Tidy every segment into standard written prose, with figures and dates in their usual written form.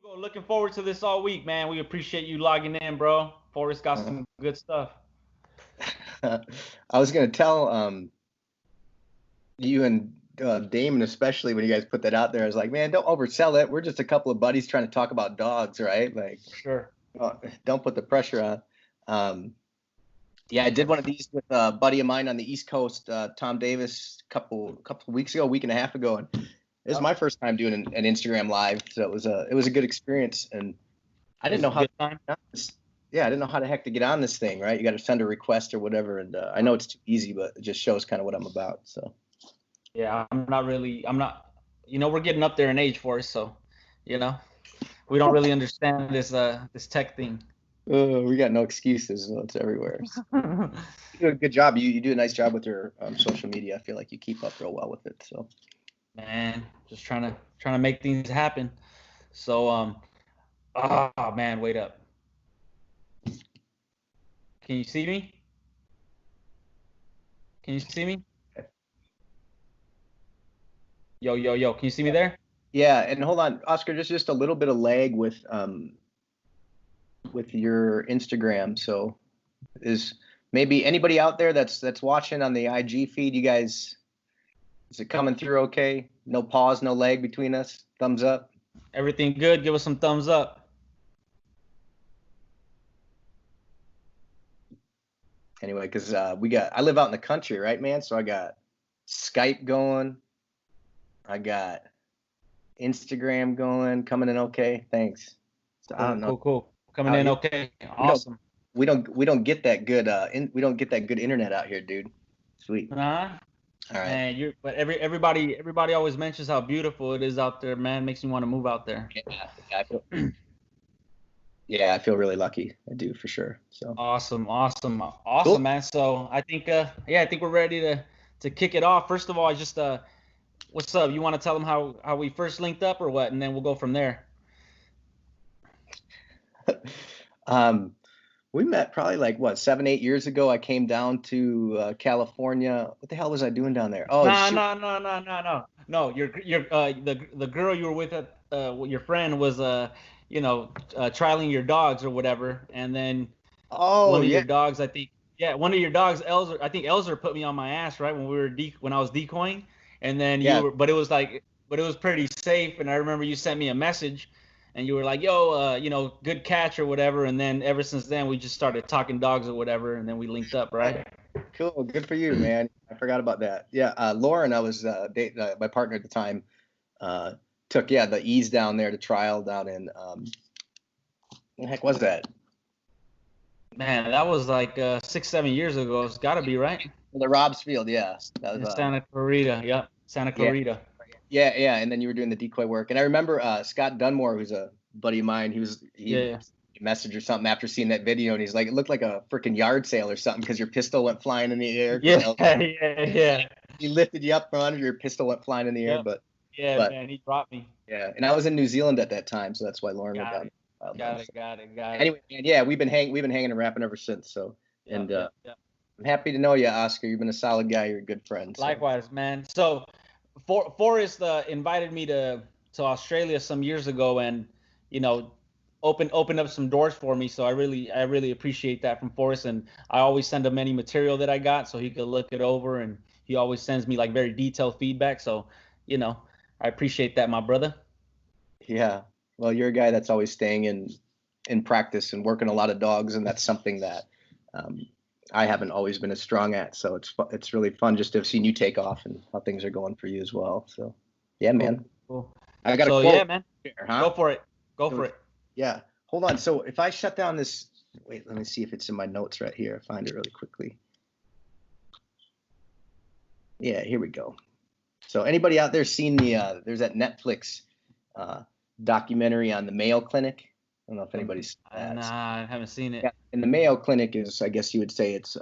Looking forward to this all week, man. We appreciate you logging in, bro. Forrest got some good stuff. I was gonna tell you and Damon, especially when you guys put that out there. I was like, man, don't oversell it. We're just a couple of buddies trying to talk about dogs, right? Like, Sure. don't put the pressure on. Yeah, I did one of these with a buddy of mine on the East Coast, Tom Davis, couple weeks ago, a week and a half ago, and it was my first time doing an Instagram live, so it was a good experience, and I didn't know how. Yeah, I didn't know how the heck to get on this thing, right? You got to send a request or whatever, and I know it's too easy, but it just shows kind of what I'm about. So. Yeah, I'm not. We're getting up there in age for us, so, we don't really understand this tech thing. We got no excuses. It's everywhere. You do a good job. You do a nice job with your social media. I feel like you keep up real well with it. So, man, just trying to make things happen. So, oh man, wait up. Can you see me? Can you see me? Yo, can you see me there? Yeah, and hold on, Oscar, just a little bit of lag with your Instagram. So is maybe anybody out there that's watching on the IG feed, you guys, is it coming through okay? No pause, no lag between us? Thumbs up? Everything good? Give us some thumbs up. Anyway, because I live out in the country, right, man? So I got Skype going. I got Instagram going, coming in okay. Thanks. So I don't know. Cool. Coming in okay. Awesome. We don't get that good we don't get that good internet out here, dude. Sweet. All right. Man, but everybody always mentions how beautiful it is out there, man. Makes me want to move out there. Yeah, I feel really lucky. I do, for sure. So awesome, cool. Man. So I think I think we're ready to kick it off. First of all, I just what's up? You want to tell them how we first linked up or what, and then we'll go from there. We met probably like 7-8 years ago. I came down to California. What the hell was I doing down there? Oh, no. You're the girl you were with at your friend was trialing your dogs or whatever, and then one of your dogs, I think, one of your dogs, Elzer, I think Elzer put me on my ass, right, when I was decoying, and then but it was pretty safe, and I remember you sent me a message, and you were like, yo, good catch or whatever, and then ever since then we just started talking dogs or whatever, and then we linked up, right? Cool, good for you, man. I forgot about that. Yeah, Lauren, I was dating my partner at the time. Took the ease down there to trial down in what the heck was that? Man, that was like 6-7 years ago. It's got to be, right? The Rob's Field, yeah. That was Santa Clarita. Yep, Santa Clarita. Yeah, and then you were doing the decoy work, and I remember Scott Dunmore, who's a buddy of mine. He messaged or something after seeing that video, and he's like, it looked like a freaking yard sale or something because your pistol went flying in the air. Yeah. He lifted you up from under, your pistol went flying in the air, but. Yeah, man, he dropped me. Yeah, and I was in New Zealand at that time, so that's why Lauren went down. Got it. Anyway, man, yeah, we've been hanging and rapping ever since. So, I'm happy to know you, Oscar. You've been a solid guy. You're a good friend. So. Likewise, man. So, Forrest invited me to Australia some years ago, and opened up some doors for me. So I really appreciate that from Forrest, and I always send him any material that I got so he could look it over, and he always sends me like very detailed feedback. So, I appreciate that, my brother. Yeah. Well, you're a guy that's always staying in practice and working a lot of dogs, and that's something that I haven't always been as strong at. So it's really fun just to have seen you take off and how things are going for you as well. So, yeah, man. Cool. I got a quote. Yeah, man. Here, huh? Go for it. Yeah. Hold on. So if I shut down this, wait, let me see if it's in my notes right here. I'll find it really quickly. Yeah, here we go. So anybody out there seen there's that Netflix documentary on the Mayo Clinic? I don't know if anybody's seen that. Nah, I haven't seen it. Yeah, and the Mayo Clinic is, I guess you would say, it's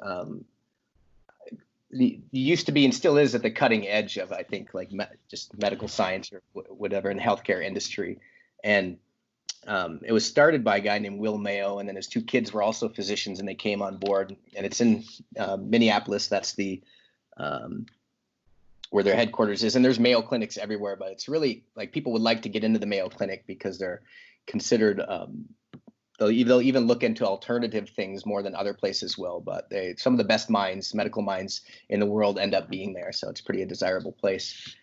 used to be and still is at the cutting edge of, I think, like just medical science or whatever in the healthcare industry. And it was started by a guy named Will Mayo, and then his two kids were also physicians, and they came on board. And it's in Minneapolis. That's the where their headquarters is, and there's Mayo clinics everywhere, but it's really like people would like to get into the Mayo Clinic because they're, considered. They'll even look into alternative things more than other places will. But some of the best minds, medical minds in the world, end up being there. So it's pretty a desirable place.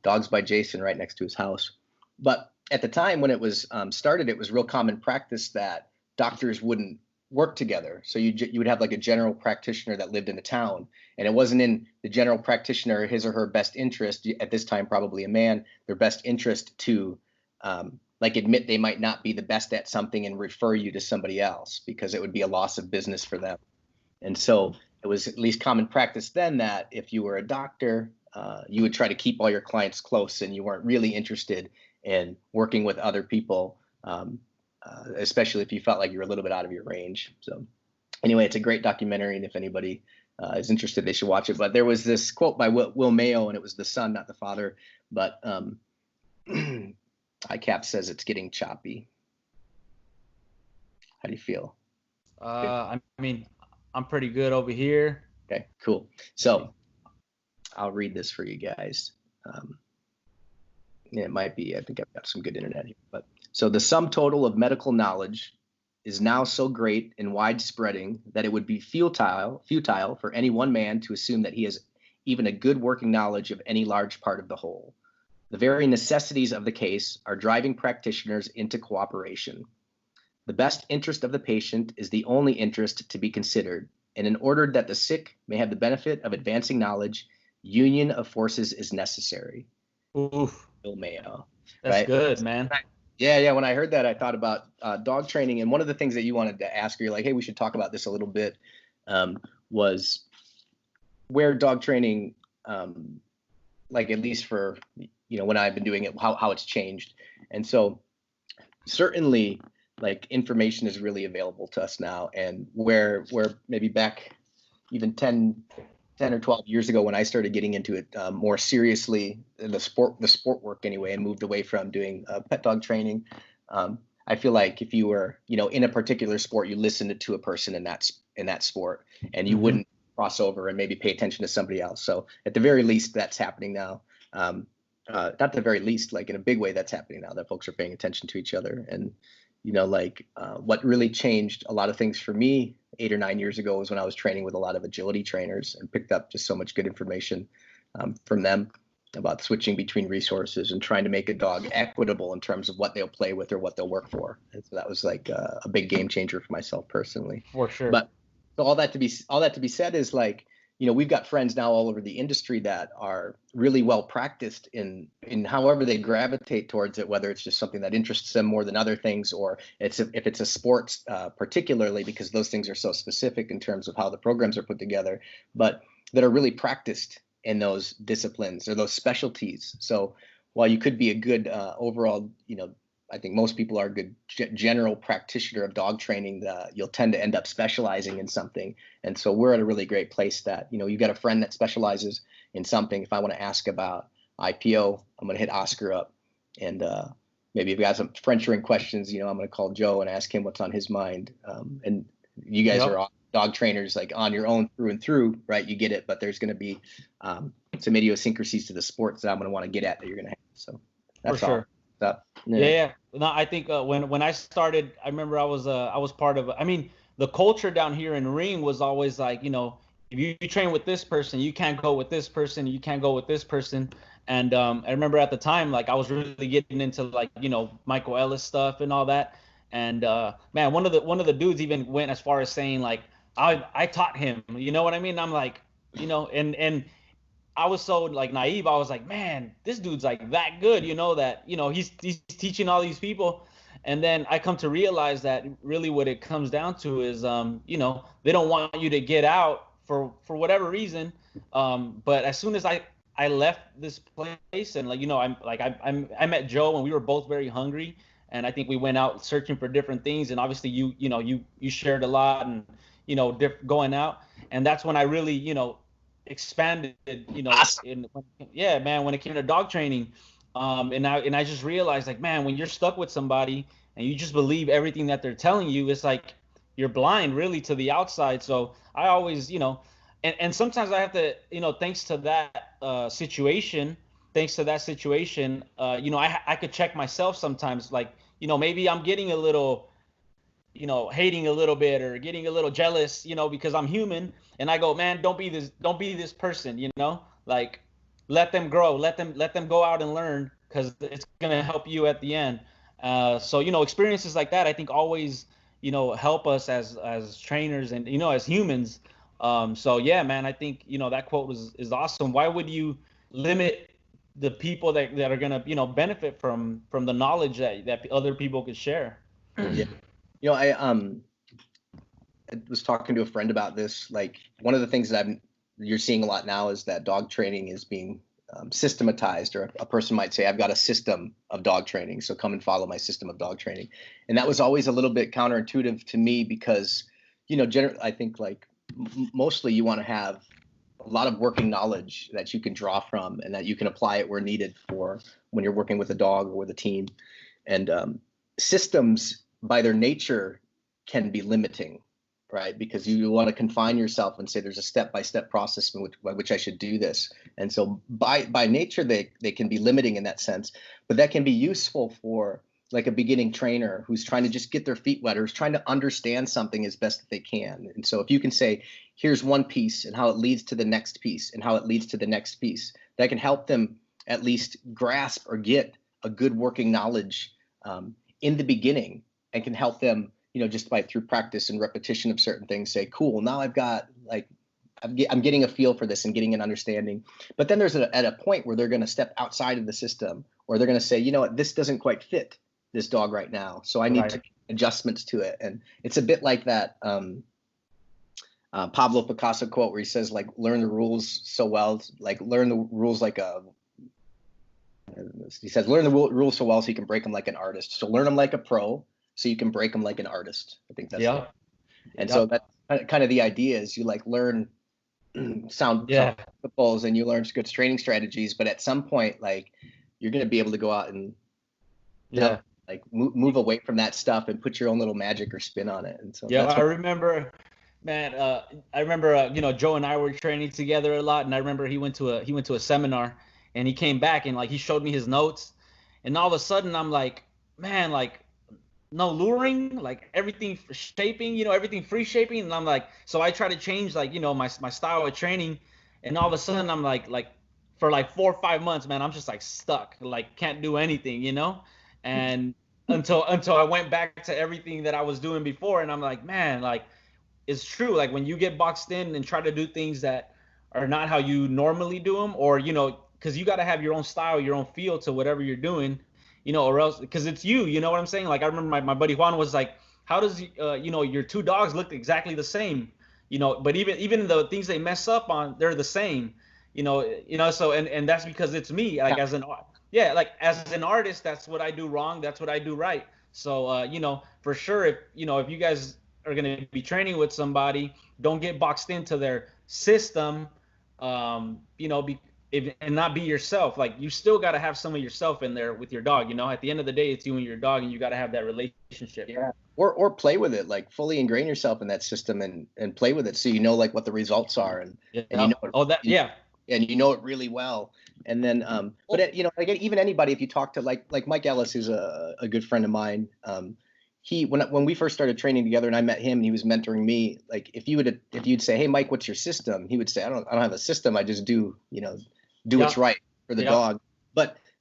Dogs by Jason, right next to his house. But at the time when it was started, it was real common practice that doctors wouldn't work together. So you would have like a general practitioner that lived in the town, and it wasn't in the general practitioner, his or her best interest, at this time probably a man, their best interest to like admit they might not be the best at something and refer you to somebody else, because it would be a loss of business for them. And so it was at least common practice then that if you were a doctor, you would try to keep all your clients close, and you weren't really interested in working with other people, especially if you felt like you were a little bit out of your range. So anyway, it's a great documentary, and if anybody is interested, they should watch it. But there was this quote by Will Mayo, and it was the son, not the father. But ICAP says it's getting choppy. How do you feel? I mean, I'm pretty good over here. Okay, cool. So I'll read this for you guys. It might be, I think I've got some good internet here. But so the sum total of medical knowledge is now so great and widespreading that it would be futile for any one man to assume that he has even a good working knowledge of any large part of the whole. The very necessities of the case are driving practitioners into cooperation. The best interest of the patient is the only interest to be considered, and in order that the sick may have the benefit of advancing knowledge, union of forces is necessary. Oof. Bill Mayo. That's right? Good, man. Yeah. When I heard that, I thought about dog training, and one of the things that you wanted to ask, or you're like, hey, we should talk about this a little bit, was where dog training, like at least for when I've been doing it, how it's changed. And so certainly like information is really available to us now, and where maybe back even 10 or 12 years ago when I started getting into it more seriously, the sport work anyway, and moved away from doing pet dog training. I feel like if you were, in a particular sport, you listened to a person in that sport, and you wouldn't cross over and maybe pay attention to somebody else. So at the very least, that's happening now. Not the very least, like in a big way, that's happening now, that folks are paying attention to each other. And what really changed a lot of things for me 8 or 9 years ago was when I was training with a lot of agility trainers and picked up just so much good information from them about switching between resources and trying to make a dog equitable in terms of what they'll play with or what they'll work for. And so that was like a big game changer for myself personally. For sure. But so all that to be said is like, we've got friends now all over the industry that are really well practiced in however they gravitate towards it, whether it's just something that interests them more than other things, or if it's a sports particularly, because those things are so specific in terms of how the programs are put together, but that are really practiced in those disciplines or those specialties. So while you could be a good overall, I think most people are a good general practitioner of dog training, you'll tend to end up specializing in something. And so we're at a really great place that, you've got a friend that specializes in something. If I want to ask about IPO, I'm going to hit Oscar up. And maybe if you got some French ring questions, I'm going to call Joe and ask him what's on his mind. And you guys are dog trainers like on your own through and through, right? You get it, but there's going to be some idiosyncrasies to the sports that I'm going to want to get at that you're going to have. So that's for sure. all. Yeah. No, I think when I started, I remember I was part of. I mean, the culture down here in ring was always like, if you train with this person, you can't go with this person, you can't go with this person. And I remember at the time, like I was really getting into like Michael Ellis stuff and all that. And man, one of the dudes even went as far as saying like I taught him. You know what I mean? I'm like, and I was so like naive. I was like, man, this dude's like that good, that he's teaching all these people. And then I come to realize that really what it comes down to is they don't want you to get out for whatever reason. But as soon as I left this place and I met Joe and we were both very hungry, and I think we went out searching for different things, and obviously you shared a lot and going out, and that's when I really expanded, Awesome. when it came to dog training, and I just realized like, man, when you're stuck with somebody and you just believe everything that they're telling you, it's like you're blind really to the outside. So I always, and sometimes I have to, thanks to that situation, I could check myself sometimes, like, maybe I'm getting a little, hating a little bit or getting a little jealous, because I'm human. And I go, man, don't be this person, like let them grow, let them go out and learn, because it's gonna help you at the end. So experiences like that, I think always, help us as trainers and as humans. So yeah, man, I think that quote is awesome. Why would you limit the people that are gonna benefit from the knowledge that other people could share? Yeah. I was talking to a friend about this. Like, one of the things that you're seeing a lot now is that dog training is being systematized, or a person might say, I've got a system of dog training, so come and follow my system of dog training. And that was always a little bit counterintuitive to me, because, I think, like, mostly you want to have a lot of working knowledge that you can draw from, and that you can apply it where needed for when you're working with a dog or with a team. And systems, by their nature, can be limiting, right? Because you want to confine yourself and say there's a step-by-step process by which I should do this. And so by nature, they can be limiting in that sense, but that can be useful for like a beginning trainer who's trying to just get their feet wet, or is trying to understand something as best that they can. And so if you can say, here's one piece and how it leads to the next piece and how it leads to the next piece, that can help them at least grasp or get a good working knowledge in the beginning, and can help them, just through practice and repetition of certain things, say, cool, now I've got, like, I'm getting a feel for this and getting an understanding. But then there's at a point where they're going to step outside of the system, or they're going to say, you know what, this doesn't quite fit this dog right now, so I need to make adjustments to it. And it's a bit like that Pablo Picasso quote where he says, like, learn the rules so well, like, learn the rules like a, he says, learn the rules so well so you can break them like an artist. So learn them like a pro so you can break them like an artist. I think that's it. And so that's kind of the idea, is you like learn sound principles, and you learn good training strategies, but at some point, like, you're going to be able to go out and like move away from that stuff and put your own little magic or spin on it. And so I remember, man, Joe and I were training together a lot, and I remember he went to a seminar, and he came back and, like, he showed me his notes, and all of a sudden I'm like, man, like, no luring, like everything shaping, everything free shaping. And I'm like, so I try to change, like, my style of training. And all of a sudden I'm like for like 4 or 5 months, man, I'm just like stuck, like can't do anything, and until I went back to everything that I was doing before. And I'm like, man, like, it's true. Like, when you get boxed in and try to do things that are not how you normally do them, or, because you got to have your own style, your own feel to whatever you're doing, or else, because it's you know what I'm saying? Like, I remember my buddy Juan was like, how does, your two dogs look exactly the same, but even the things they mess up on, they're the same, so, and that's because it's me, like, as an artist, that's what I do wrong, that's what I do right. So, for sure, if you guys are going to be training with somebody, don't get boxed into their system, and not be yourself. Like, you still got to have some of yourself in there with your dog. At the end of the day, it's you and your dog, and you got to have that relationship. Yeah. Or play with it, like fully ingrain yourself in that system and play with it, so like what the results are, and and you know it really well. And then but like, even anybody, if you talk to like Mike Ellis, who's a good friend of mine, he when we first started training together and I met him, he was mentoring me. Like, if you'd say, hey Mike, what's your system? He would say, I don't have a system, I just do what's right for the dog.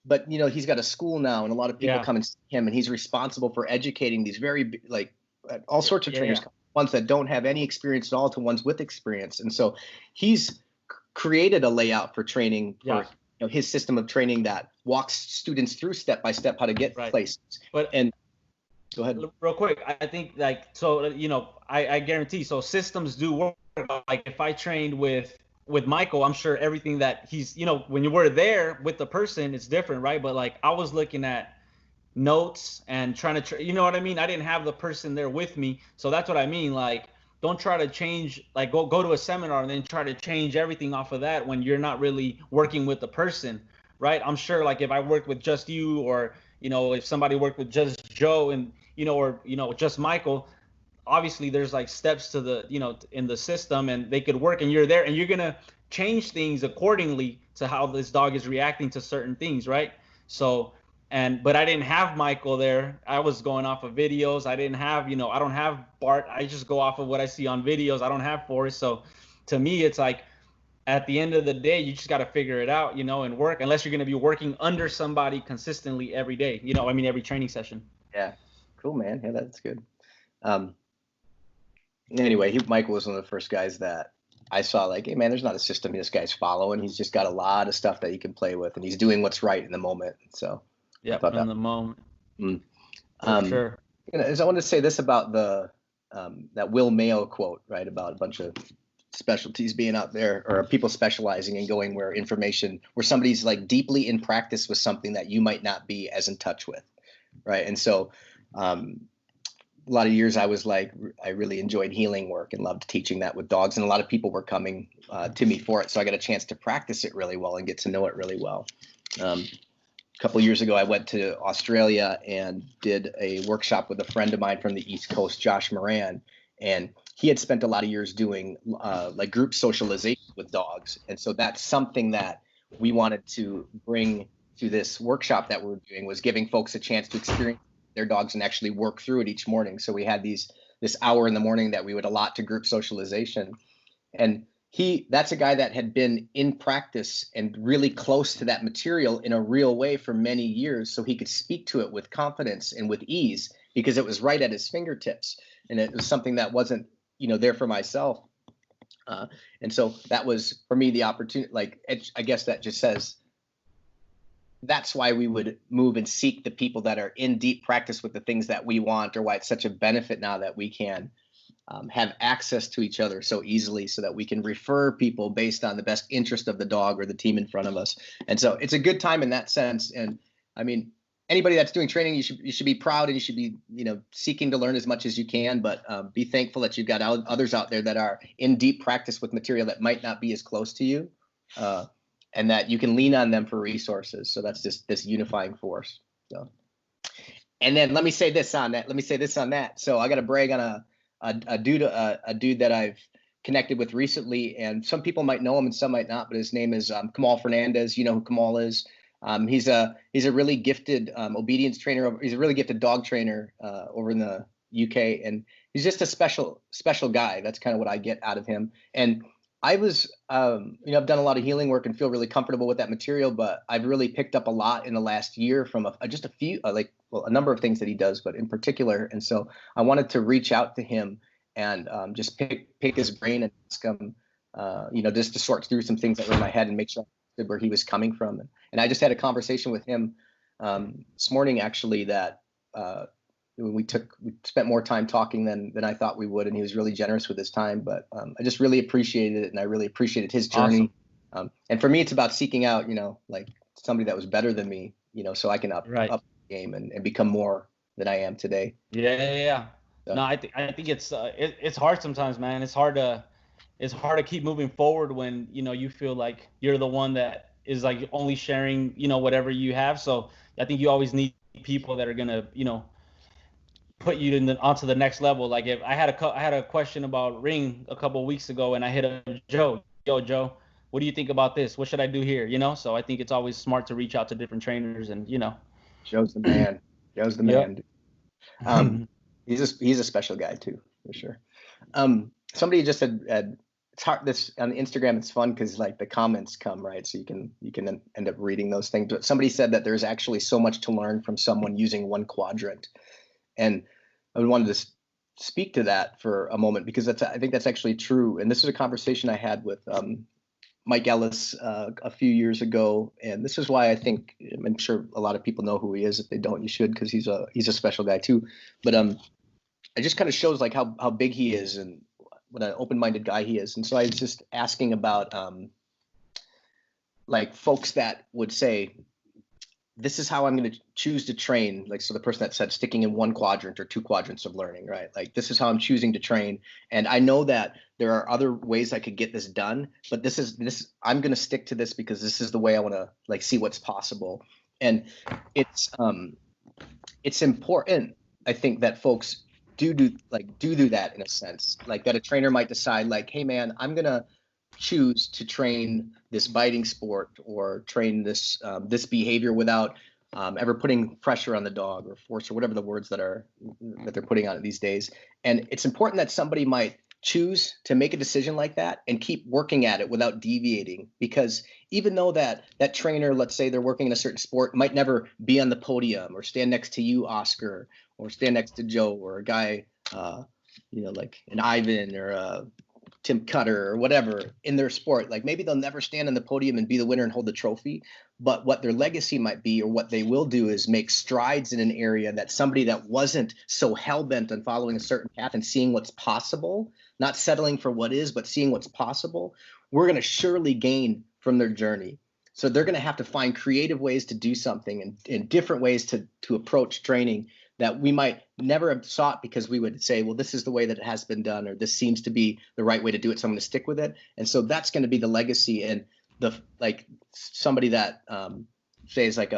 But he's got a school now, and a lot of people come and see him, and he's responsible for educating these very, like, all sorts of trainers, ones that don't have any experience at all to ones with experience. And so he's created a layout for training for his system of training that walks students through step by step how to get places. And go ahead. Real quick, I think, like, so, I guarantee, so systems do work. Like, if I trained with Michael, I'm sure everything that he's, when you were there with the person, it's different, right? But, like, I was looking at notes and trying to, you know what I mean? I didn't have the person there with me. So that's what I mean. Like, don't try to change, like, go to a seminar and then try to change everything off of that when you're not really working with the person, right? I'm sure, like, if I worked with just you, or, if somebody worked with just Joe, and, or, just Michael, obviously there's, like, steps to the, in the system, and they could work, and you're there, and you're going to change things accordingly to how this dog is reacting to certain things, right? So, but I didn't have Michael there. I was going off of videos. I didn't have, I don't have Bart. I just go off of what I see on videos. I don't have Forrest. So to me, it's like at the end of the day, you just got to figure it out, and work, unless you're going to be working under somebody consistently every day, every training session. Yeah. Cool, man. Yeah, that's good. Anyway, Michael was one of the first guys that I saw like, hey, man, there's not a system this guy's following. He's just got a lot of stuff that he can play with, and he's doing what's right in the moment. So, yeah, in the moment. Sure. I wanted to say this about that Will Mayo quote, right, about a bunch of specialties being out there, or people specializing and going where somebody's like deeply in practice with something that you might not be as in touch with, right? And so a lot of years I was like, I really enjoyed healing work and loved teaching that with dogs, and a lot of people were coming to me for it, so I got a chance to practice it really well and get to know it really well. A couple of years ago, I went to Australia and did a workshop with a friend of mine from the East Coast, Josh Moran, and he had spent a lot of years doing like group socialization with dogs. And so that's something that we wanted to bring to this workshop that we're doing, was giving folks a chance to experience their dogs and actually work through it each morning. So we had this hour in the morning that we would allot to group socialization. And that's a guy that had been in practice and really close to that material in a real way for many years, so he could speak to it with confidence and with ease because it was right at his fingertips. And it was something that wasn't, there for myself. And so that was for me the opportunity. Like, I guess that just says that's why we would move and seek the people that are in deep practice with the things that we want, or why it's such a benefit now that we can have access to each other so easily, so that we can refer people based on the best interest of the dog or the team in front of us. And so it's a good time in that sense. And I mean, anybody that's doing training, you should be proud, and you should be, seeking to learn as much as you can, but be thankful that you've got others out there that are in deep practice with material that might not be as close to you, and that you can lean on them for resources. So that's just this unifying force. So, and then let me say this on that. So I got to brag on a dude that I've connected with recently, and some people might know him and some might not, but his name is Kamal Fernandez. You know who Kamal is? He's a really gifted obedience trainer. He's a really gifted dog trainer over in the UK, and he's just a special guy. That's kind of what I get out of him. And I was, I've done a lot of healing work and feel really comfortable with that material, but I've really picked up a lot in the last year from just a few, a number of things that he does, but in particular. And so I wanted to reach out to him and just pick his brain and ask him, just to sort through some things that were in my head and make sure I understood where he was coming from. And I just had a conversation with him this morning, actually, that we spent more time talking than I thought we would, and he was really generous with his time. But I just really appreciated it, and I really appreciated his journey. Awesome. And for me, it's about seeking out, like somebody that was better than me, so I can up the game and become more than I am today. Yeah. So. No, I think it's hard sometimes, man. It's hard to keep moving forward when you feel like you're the one that is like only sharing whatever you have. So I think you always need people that are gonna put you onto the next level. Like if I had a question about ring a couple of weeks ago, and I hit up Joe, what do you think about this? What should I do here? So I think it's always smart to reach out to different trainers, and Joe's the man. Joe's the man. He's a special guy too, for sure. Somebody just had it's hard, this on Instagram, it's fun because like the comments come, right? So you can end up reading those things. But somebody said that there's actually so much to learn from someone using one quadrant. And I wanted to speak to that for a moment, because I think that's actually true. And this is a conversation I had with Mike Ellis a few years ago. And this is why I'm sure a lot of people know who he is. If they don't, you should, because he's a special guy too. But it just kind of shows like how big he is and what an open-minded guy he is. And so I was just asking about like folks that would say, this is how I'm going to choose to train. Like, so the person that said sticking in one quadrant or two quadrants of learning, right? Like, this is how I'm choosing to train. And I know that there are other ways I could get this done, but I'm going to stick to this because this is the way I want to like see what's possible. And it's important, I think, that folks do that in a sense, like that a trainer might decide like, hey man, I'm going to choose to train this biting sport or train this behavior without ever putting pressure on the dog or force or whatever the words that they're putting on it these days. And it's important that somebody might choose to make a decision like that and keep working at it without deviating, because even though that trainer, let's say they're working in a certain sport, might never be on the podium or stand next to you, Oscar, or stand next to Joe, or a guy, like an Ivan or Tim Cutter or whatever in their sport. Like maybe they'll never stand on the podium and be the winner and hold the trophy, but what their legacy might be, or what they will do, is make strides in an area that somebody that wasn't so hell-bent on following a certain path and seeing what's possible, not settling for what is, but seeing what's possible, we're going to surely gain from their journey. So they're going to have to find creative ways to do something and different ways to approach training that we might never have sought, because we would say, well, this is the way that it has been done, or this seems to be the right way to do it, so I'm going to stick with it. And so that's going to be the legacy. And somebody that say is like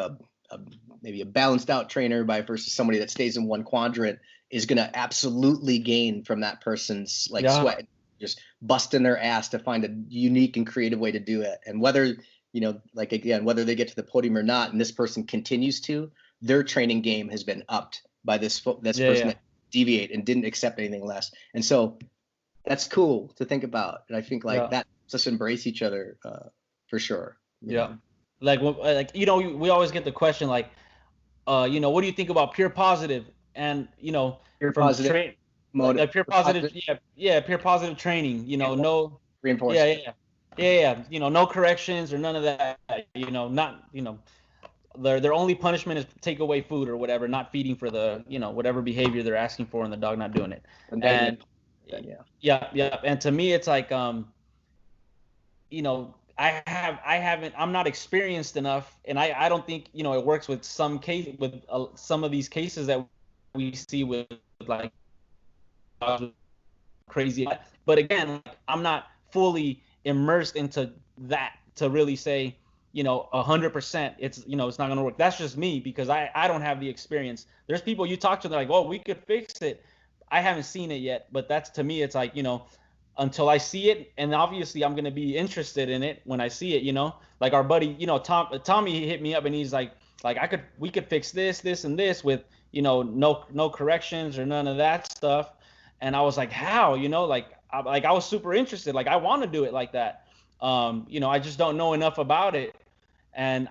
maybe a balanced out trainer versus somebody that stays in one quadrant is going to absolutely gain from that person's sweat, just busting their ass to find a unique and creative way to do it. And whether, whether they get to the podium or not, and this person continues to, their training game has been upped by this person that deviate and didn't accept anything less. And so that's cool to think about. And I think that lets us embrace each other for sure. Yeah. We always get the question what do you think about pure positive? And pure positive pure positive, pure positive training, no reinforcement. No corrections or none of that, their only punishment is take away food or whatever, not feeding for the whatever behavior they're asking for, and the dog not doing it. And to me it's like I'm not experienced enough, and I don't think it works with some of these cases that we see with like crazy. But again, I'm not fully immersed into that to really say 100% it's not going to work. That's just me, because I don't have the experience. There's people you talk to, they're like, oh, we could fix it. I haven't seen it yet, but that's, to me, it's like, until I see it, and obviously I'm going to be interested in it when I see it, like our buddy, Tommy hit me up and he's like we could fix this and this with, no corrections or none of that stuff. And I was like, how, I was super interested. Like, I want to do it like that. I just don't know enough about it. And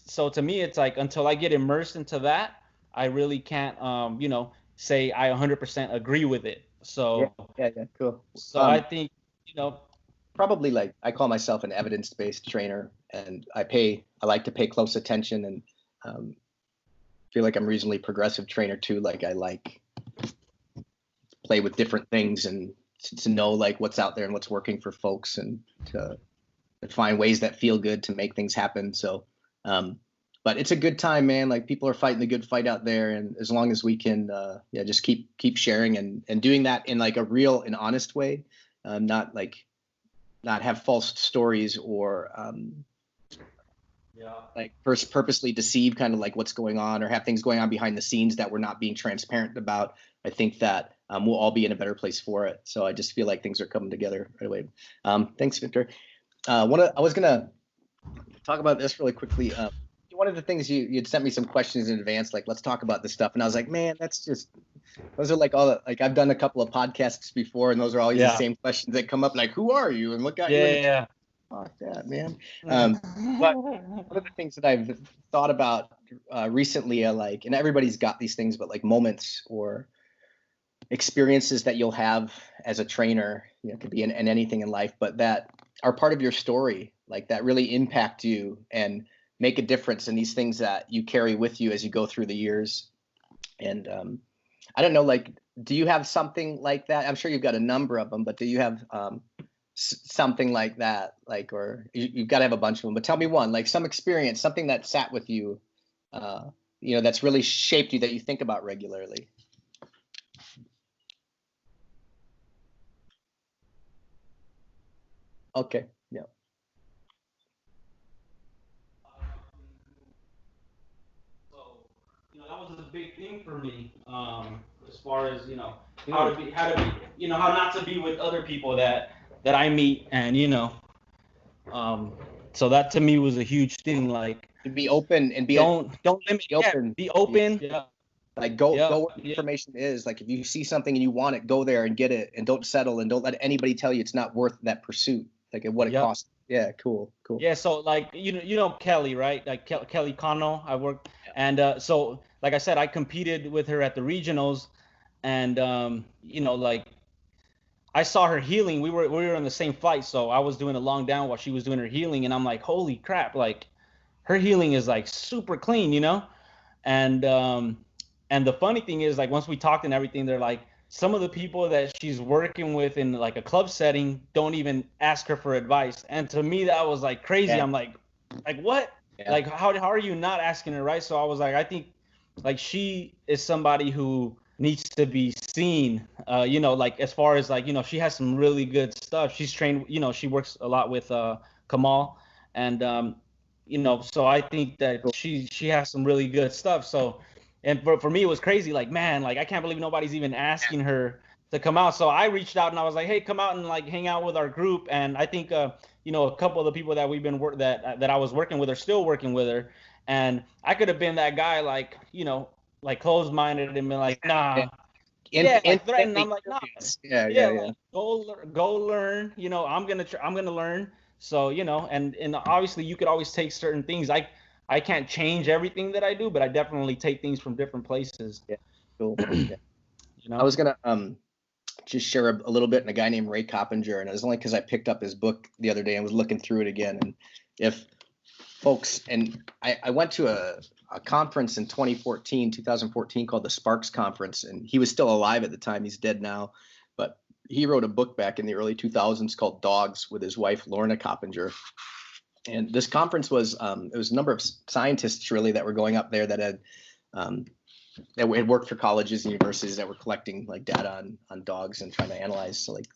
so to me, it's like, until I get immersed into that, I really can't, say I 100% agree with it. So, cool. So I think, probably like, I call myself an evidence-based trainer, and I like to pay close attention, and feel like I'm a reasonably progressive trainer too. Like, I like play with different things and to know like what's out there and what's working for folks, and to find ways that feel good to make things happen. So, but it's a good time, man. Like, people are fighting the good fight out there. And as long as we can, just keep sharing and doing that in like a real and honest way, not have false stories or, like purposely deceive kind of like what's going on, or have things going on behind the scenes that we're not being transparent about. I think that we'll all be in a better place for it. So I just feel like things are coming together right away. Thanks, Victor. I was gonna talk about this really quickly. One of the things you'd sent me some questions in advance, like, let's talk about this stuff, and I was like, man, those are like I've done a couple of podcasts before, and those are always the same questions that come up, like, who are you and what got you into fuck that, man. But one of the things that I've thought about recently, and everybody's got these things, but like moments or experiences that you'll have as a trainer, it could be in anything in life, but that are part of your story, like that really impact you and make a difference in these things that you carry with you as you go through the years. And I don't know, like, do you have something like that? I'm sure you've got a number of them, but do you have something like that? Like, or you've got to have a bunch of them, but tell me one, like some experience, something that sat with you, that's really shaped you, that you think about regularly. Okay. Yeah. So, that was a big thing for me, as far as, how not to be with other people that I meet, and, So that to me was a huge thing. Like, to be open and don't limit. be open. Be open. Yeah. Like go where the information is. Like if you see something and you want it, go there and get it, and don't settle, and don't let anybody tell you it's not worth that pursuit. Like what it costs. Yeah, cool. Yeah, so like you know Kelly, right? Like Kelly Cano, I worked, and so like I said, I competed with her at the regionals, and you know, like I saw her healing. We were in the same flight, so I was doing a long down while she was doing her healing, and I'm like, holy crap, like her healing is like super clean, you know? And and the funny thing is, like, once we talked and everything, they're like, some of the people that she's working with in like a club setting don't even ask her for advice. And to me, that was like crazy. I'm like what? Like how are you not asking her, right? So I was like, I think like she is somebody who needs to be seen. You know, like as far as like, you know, she has some really good stuff. She's trained, you know, she works a lot with Kamal, and you know, so I think that she has some really good stuff. So, and for me, it was crazy. Like, man, like I can't believe nobody's even asking her to come out. So I reached out and I was like, hey, come out and like hang out with our group. And I think, you know, a couple of the people that we've been that I was working with are still working with her. And I could have been that guy, like, you know, like closed-minded and been like, nah. Like threatened. I'm like, nah. Like, go learn. You know, I'm gonna learn. So, you know, and obviously you could always take certain things. I can't change everything that I do, but I definitely take things from different places. Yeah, cool. You know, I was gonna just share a little bit on a guy named Ray Coppinger, and it was only because I picked up his book the other day and was looking through it again. And if folks, and I went to a conference in 2014 called the Sparks Conference, and he was still alive at the time. He's dead now, but he wrote a book back in the early 2000s called Dogs with his wife Lorna Coppinger. And this conference was it was a number of scientists really that were going up there that had worked for colleges and universities that were collecting like data on dogs and trying to analyze, so like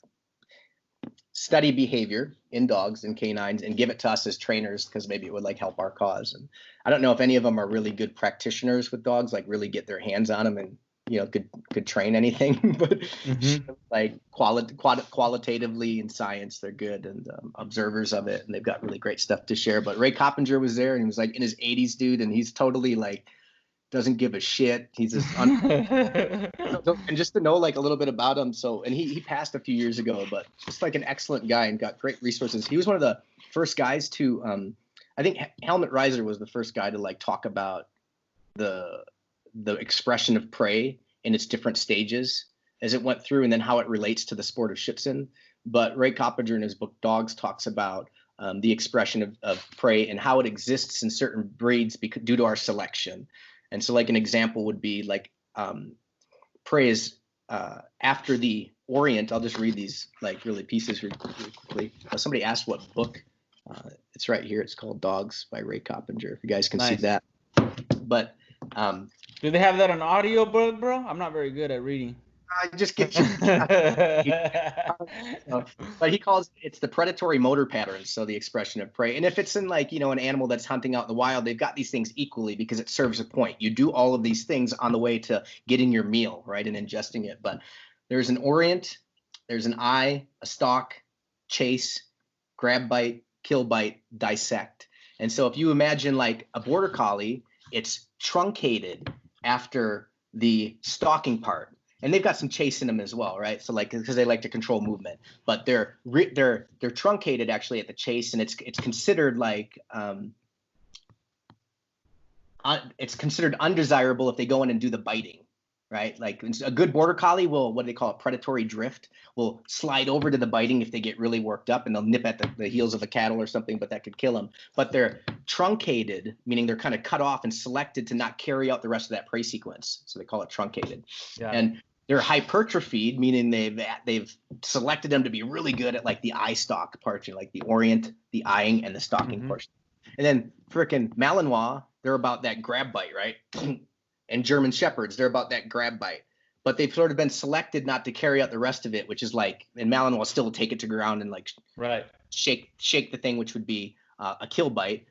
study behavior in dogs and canines and give it to us as trainers because maybe it would like help our cause. And I don't know if any of them are really good practitioners with dogs, like really get their hands on them and, you know, could train anything, but like qualitatively in science, they're good, and observers of it, and they've got really great stuff to share. But Ray Coppinger was there, and he was like in his 80s, dude, and he's totally like doesn't give a shit. He's just and just to know like a little bit about him. So, and he passed a few years ago, but just like an excellent guy and got great resources. He was one of the first guys to I think Helmut Reiser was the first guy to like talk about the expression of prey in its different stages as it went through, and then how it relates to the sport of Schützen. But Ray Coppinger in his book Dogs talks about the expression of prey and how it exists in certain breeds due to our selection. And so like an example would be like prey is after the Orient. I'll just read these like really pieces really quickly. Somebody asked what book. It's right here. It's called Dogs by Ray Coppinger. If you guys can see that. But do they have that on audio book, bro? I'm not very good at reading. I just get you. But he calls it's the predatory motor patterns, so the expression of prey. And if it's in like, you know, an animal that's hunting out in the wild, they've got these things equally because it serves a point. You do all of these things on the way to getting your meal, right, and ingesting it. But there's an orient, there's an eye, a stalk, chase, grab, bite, kill, bite, dissect. And so if you imagine like a border collie, it's truncated after the stalking part. And they've got some chase in them as well, right? So like because they like to control movement, but they're truncated actually at the chase, and it's considered like it's considered undesirable if they go in and do the biting, right? Like a good border collie will, what do they call it, predatory drift, will slide over to the biting if they get really worked up, and they'll nip at the heels of a cattle or something, but that could kill them. But they're truncated, meaning they're kind of cut off and selected to not carry out the rest of that prey sequence. So they call it truncated. Yeah. And they're hypertrophied, meaning they've selected them to be really good at like the eye stalk part, like the orient, the eyeing, and the stalking portion. And then frickin' Malinois, they're about that grab bite, right? And German Shepherds, they're about that grab bite. But they've sort of been selected not to carry out the rest of it, which is like, and Malinois still take it to ground and like shake the thing, which would be a kill bite.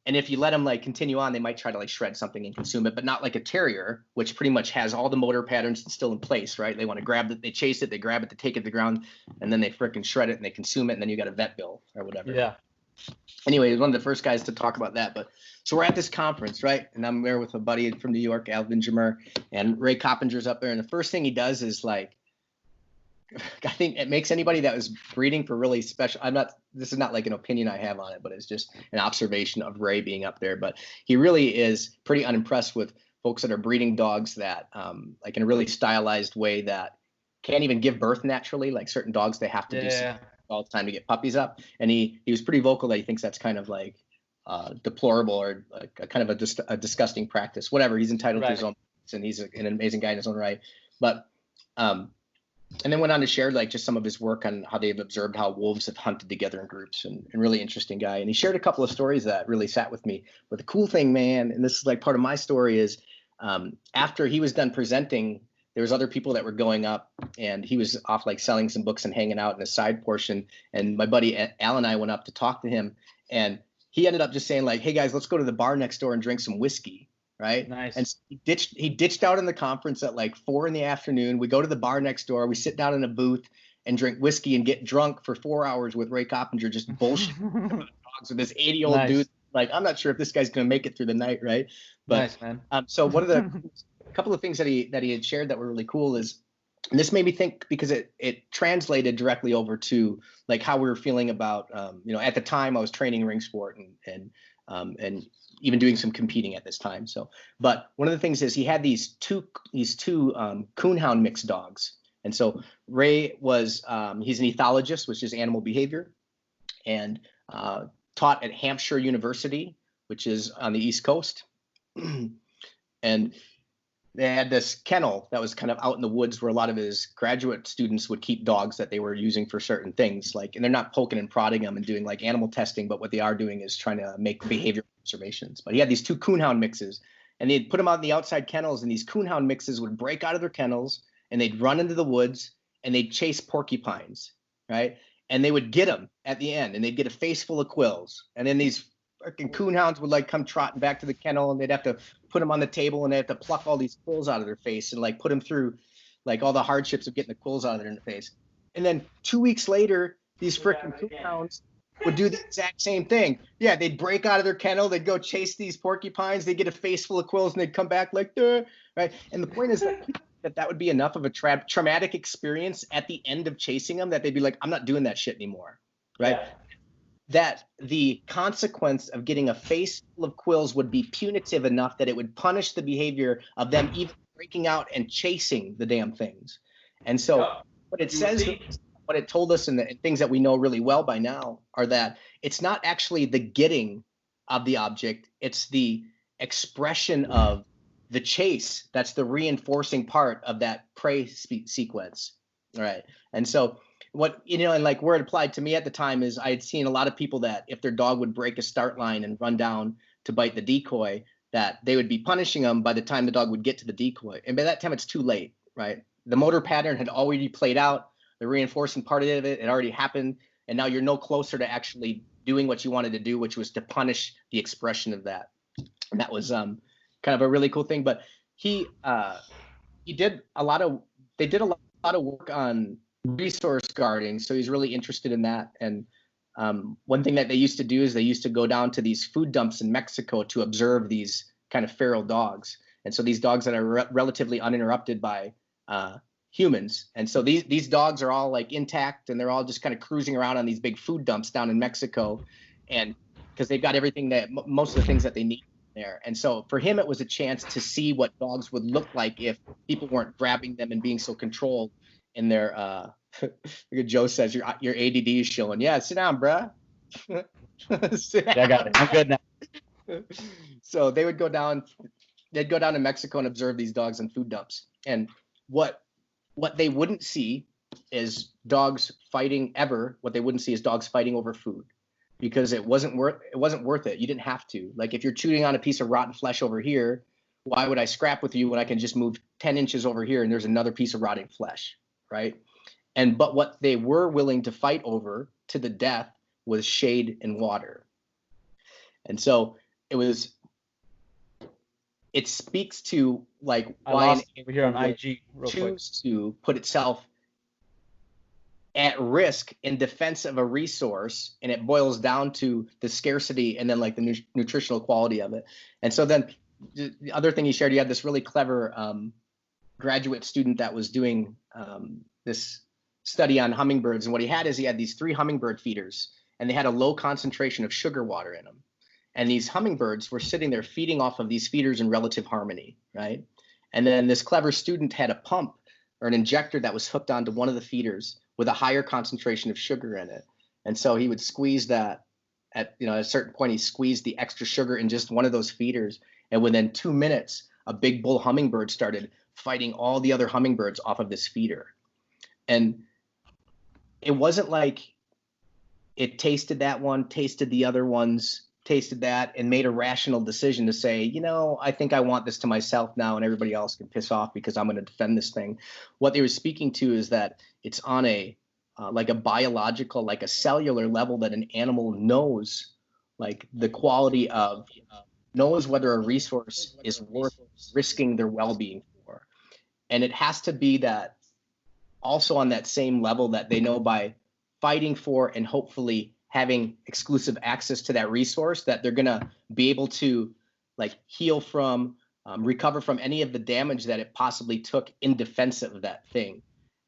And if you let them like continue on, they might try to like shred something and consume it, but not like a terrier, which pretty much has all the motor patterns still in place, right? They want to grab it, they chase it, they grab it, they take it to the ground, and then they frickin' shred it and they consume it, and then you got a vet bill or whatever. Yeah. anyway, he was one of the first guys to talk about that. But so we're at this conference, right? And I'm there with a buddy from New York, Alvin Jammer, and Ray Coppinger's up there. And the first thing he does is like, I think it makes anybody that was breeding for really special. This is not like an opinion I have on it, but it's just an observation of Ray being up there. But he really is pretty unimpressed with folks that are breeding dogs that, like in a really stylized way that can't even give birth naturally. Like certain dogs, they have to do all the time to get puppies up. And he was pretty vocal that he thinks that's kind of like deplorable or like a kind of a disgusting practice. Whatever, he's entitled to his own, and he's an amazing guy in his own right. But and then went on to share like just some of his work on how they've observed how wolves have hunted together in groups, and really interesting guy. And he shared a couple of stories that really sat with me. But the cool thing, man, and this is like part of my story, is after he was done presenting, there was other people that were going up, and he was off like selling some books and hanging out in the side portion. And my buddy Al and I went up to talk to him, and he ended up just saying like, "Hey guys, let's go to the bar next door and drink some whiskey." Right. Nice. And so he ditched out in the conference at like 4 p.m. We go to the bar next door. We sit down in a booth and drink whiskey and get drunk for 4 hours with Ray Coppinger, just bullshit dogs with this 80-year-old dude. Like, I'm not sure if this guy's going to make it through the night. Right. But nice, man. So one of the couple of things that he had shared that were really cool is, and this made me think because it translated directly over to like how we were feeling about, at the time I was training ring sport and even doing some competing at this time. So, but one of the things is he had these two coonhound mixed dogs. And so Ray was, he's an ethologist, which is animal behavior, and taught at Hampshire University, which is on the East Coast. And they had this kennel that was kind of out in the woods where a lot of his graduate students would keep dogs that they were using for certain things. Like, and they're not poking and prodding them and doing like animal testing, but what they are doing is trying to make behavioral observations. But he had these two coonhound mixes, and they'd put them out in the outside kennels, and these coonhound mixes would break out of their kennels and they'd run into the woods and they'd chase porcupines, right? And they would get them at the end, and they'd get a face full of quills. And then these freaking coonhounds would like come trotting back to the kennel, and they'd have to put them on the table, and they have to pluck all these quills out of their face and like put them through like all the hardships of getting the quills out of their face. And then 2 weeks later, these freaking coonhounds would do the exact same thing. Yeah, they'd break out of their kennel, they'd go chase these porcupines, they'd get a face full of quills, and they'd come back like, duh, right? And the point is that would be enough of a traumatic experience at the end of chasing them that they'd be like, I'm not doing that shit anymore, right? Yeah. That the consequence of getting a face full of quills would be punitive enough that it would punish the behavior of them even breaking out and chasing the damn things. And so what it says, what it told us, and the things that we know really well by now are that it's not actually the getting of the object, it's the expression of the chase. That's the reinforcing part of that prey sequence. All right. And so what, and like where it applied to me at the time is I had seen a lot of people that if their dog would break a start line and run down to bite the decoy, that they would be punishing them by the time the dog would get to the decoy. And by that time, it's too late, right? The motor pattern had already played out. The reinforcing part of it had already happened. And now you're no closer to actually doing what you wanted to do, which was to punish the expression of that. And that was kind of a really cool thing. But they did a lot of work on resource guarding, so he's really interested in that. And one thing that they used to do is they used to go down to these food dumps in Mexico to observe these kind of feral dogs. And so these dogs that are relatively uninterrupted by humans. And so these dogs are all like intact, and they're all just kind of cruising around on these big food dumps down in Mexico, and because they've got everything that most of the things that they need there. And so for him, it was a chance to see what dogs would look like if people weren't grabbing them and being so controlled in their look at Joe says your ADD is showing. Yeah, sit down, bruh. Sit down. Yeah, I got it. I'm good now. So they'd go down to Mexico and observe these dogs in food dumps. And what they wouldn't see is dogs fighting ever. What they wouldn't see is dogs fighting over food, because it wasn't worth it. You didn't have to. Like if you're chewing on a piece of rotten flesh over here, why would I scrap with you when I can just move 10 inches over here and there's another piece of rotting flesh? Right. But what they were willing to fight over to the death was shade and water. And so it speaks to like why over here on IG choose to put itself at risk in defense of a resource, and it boils down to the scarcity and then like the nutritional quality of it. And so then the other thing he shared, you had this really clever graduate student that was doing this study on hummingbirds, and what he had is he had these 3 hummingbird feeders, and they had a low concentration of sugar water in them. And these hummingbirds were sitting there feeding off of these feeders in relative harmony, right? And then this clever student had a pump or an injector that was hooked onto one of the feeders with a higher concentration of sugar in it. And so he would squeeze that at a certain point, he squeezed the extra sugar in just one of those feeders. And within 2 minutes, a big bull hummingbird started fighting all the other hummingbirds off of this feeder. And it wasn't like it tasted that one, tasted the other ones, tasted that, and made a rational decision to say, I think I want this to myself now, and everybody else can piss off because I'm going to defend this thing. What they were speaking to is that it's on a like a biological, like a cellular level, that an animal knows like the quality of, knows whether a resource is worth risking their well-being for. And it has to be that also on that same level that they know by fighting for and hopefully having exclusive access to that resource, that they're going to be able to like heal from, recover from any of the damage that it possibly took in defense of that thing.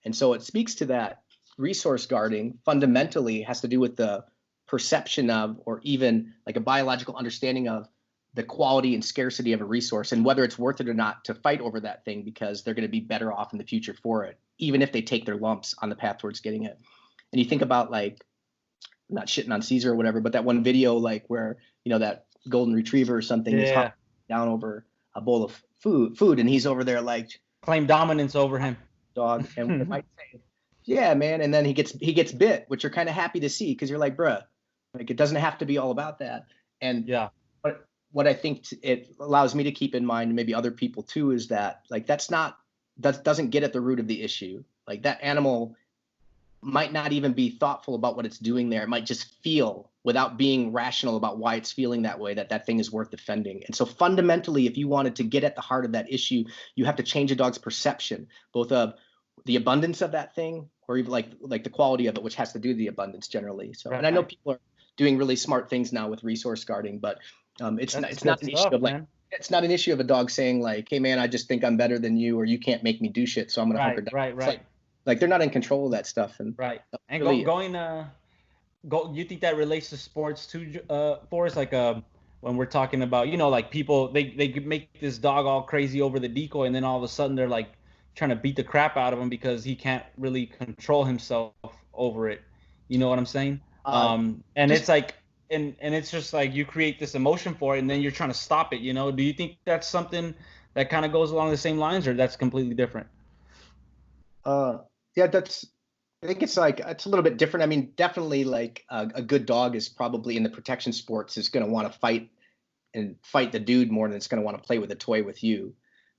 And so it speaks to that resource guarding fundamentally has to do with the perception of, or even like a biological understanding of, the quality and scarcity of a resource and whether it's worth it or not to fight over that thing, because they're going to be better off in the future for it, even if they take their lumps on the path towards getting it. And you think about like, not shitting on Caesar or whatever, but that one video like where, that golden retriever or something is down over a bowl of food and he's over there like claim dominance over him, dog. And we might say, yeah, man. And then he gets bit, which you're kind of happy to see, because you're like, bruh, like it doesn't have to be all about that. And but what I think it allows me to keep in mind, and maybe other people too, is that like that doesn't get at the root of the issue. Like that animal might not even be thoughtful about what it's doing there. It might just feel, without being rational about why it's feeling that way, that thing is worth defending. And so fundamentally, if you wanted to get at the heart of that issue, you have to change a dog's perception, both of the abundance of that thing, or even like the quality of it, which has to do with the abundance generally. So, and I know people are doing really smart things now with resource guarding, but it's not an issue of like, it's not an issue of a dog saying like, hey man, I just think I'm better than you, or you can't make me do shit, so I'm gonna hunker down. Right. Like they're not in control of that stuff. And and you think that relates to sports too, Forrest? Like when we're talking about, like people, they make this dog all crazy over the decoy, and then all of a sudden they're like trying to beat the crap out of him because he can't really control himself over it. You know what I'm saying? And it's like, and it's just like you create this emotion for it, and then you're trying to stop it. Do you think that's something that kind of goes along the same lines, or that's completely different? Yeah, I think it's like, it's a little bit different. I mean, definitely like a good dog is probably in the protection sports is going to want to fight the dude more than it's going to want to play with a toy with you.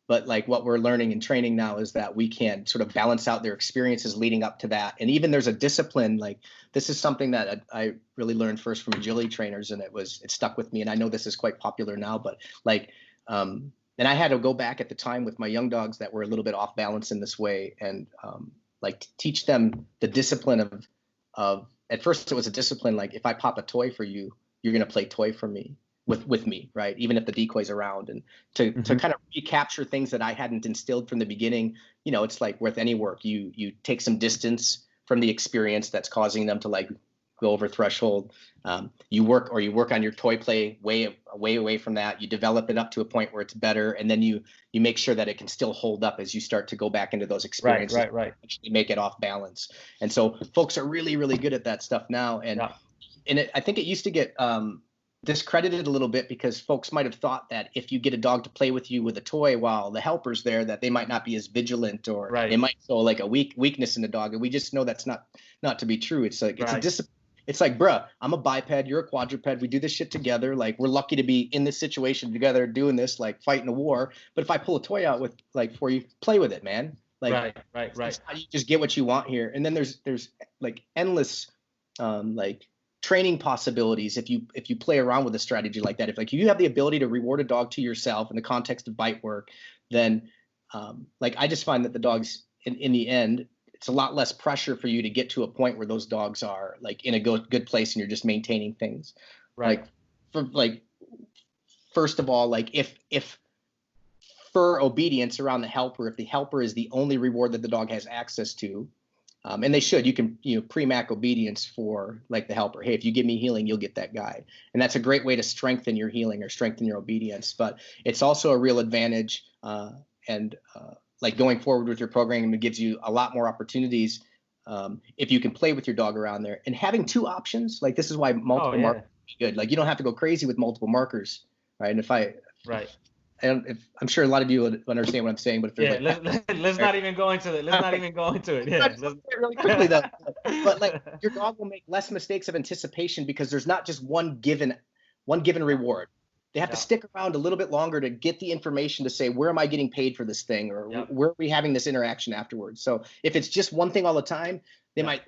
But like what we're learning in training now is that we can sort of balance out their experiences leading up to that. And even there's a discipline, like this is something that I really learned first from agility trainers, and it stuck with me. And I know this is quite popular now, but like, and I had to go back at the time with my young dogs that were a little bit off balance in this way, and like teach them the discipline of at first it was a discipline, like if I pop a toy for you, you're going to play toy for me with me, right? Even if the decoy's around, and to kind of recapture things that I hadn't instilled from the beginning. It's like with any work, you take some distance from the experience that's causing them to like go over threshold. You work on your toy play way away from that. You develop it up to a point where it's better, and then you make sure that it can still hold up as you start to go back into those experiences. Right. Actually make it off balance. And so folks are really, really good at that stuff now. And I think it used to get discredited a little bit, because folks might have thought that if you get a dog to play with you with a toy while the helper's there, that they might not be as vigilant, or they might show like a weakness in the dog. And we just know that's not to be true. It's like, it's a discipline. It's like, bruh, I'm a biped, you're a quadruped. We do this shit together. Like, we're lucky to be in this situation together doing this, like fighting a war. But if I pull a toy out with like for you, play with it, man. Like, right. You just get what you want here. And then there's like endless like training possibilities if you play around with a strategy like that. If like you have the ability to reward a dog to yourself in the context of bite work, then like I just find that the dogs in the end, it's a lot less pressure for you to get to a point where those dogs are like in a good place and you're just maintaining things. Right. First of all, like if for obedience around the helper, if the helper is the only reward that the dog has access to, and they should, you can pre-mac obedience for like the helper. Hey, if you give me healing, you'll get that guy, and that's a great way to strengthen your healing or strengthen your obedience. But it's also a real advantage, and like going forward with your programming, it gives you a lot more opportunities if you can play with your dog around there. And having two options, like this is why multiple markers is good. Like you don't have to go crazy with multiple markers, right? And I'm sure a lot of you would understand what I'm saying, but if there's let's not even go into it. Let's not even go into it. Yeah, really quickly though. But like your dog will make less mistakes of anticipation because there's not just one given reward. They have to stick around a little bit longer to get the information to say, where am I getting paid for this thing, or where are we having this interaction afterwards? So if it's just one thing all the time, they might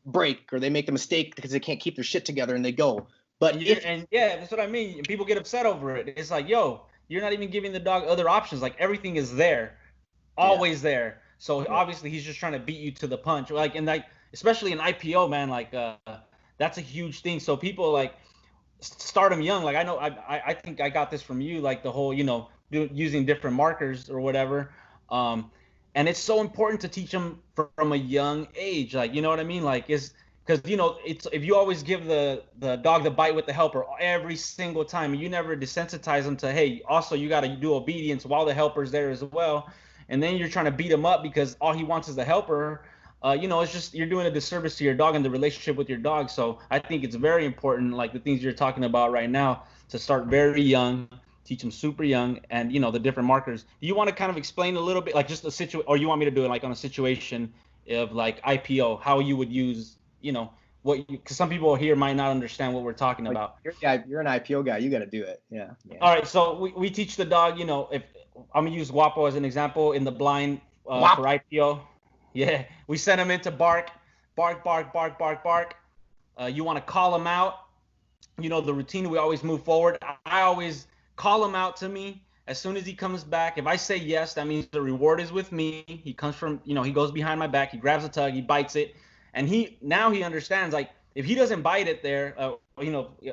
break, or they make the mistake because they can't keep their shit together and they go. But that's what I mean. People get upset over it. It's like, yo, you're not even giving the dog other options. Like everything is there, always there. So obviously he's just trying to beat you to the punch. Like, and like, especially in IPO, man, like that's a huge thing. So people like start them young. Like I know, I think I got this from you, like the whole, using different markers or whatever. And it's so important to teach them from a young age. Like, you know what I mean? Like because it's if you always give the dog the bite with the helper every single time, and you never desensitize them to, hey, also you got to do obedience while the helper's there as well, and then you're trying to beat him up because all he wants is the helper. It's just you're doing a disservice to your dog and the relationship with your dog. So I think it's very important, like the things you're talking about right now, to start very young, teach them super young, and the different markers. Do you want to kind of explain a little bit, like just a situation, or you want me to do it like on a situation of like IPO, how you would use, because some people here might not understand what we're talking about. You're an IPO guy, you got to do it. Yeah. All right, so we teach the dog, if I'm gonna use Guapo as an example in the blind for IPO. Yeah, we send him into bark. You want to call him out. The routine, we always move forward. I always call him out to me as soon as he comes back. If I say yes, that means the reward is with me. He comes from, he goes behind my back, he grabs a tug, he bites it. And he understands, like, if he doesn't bite it there,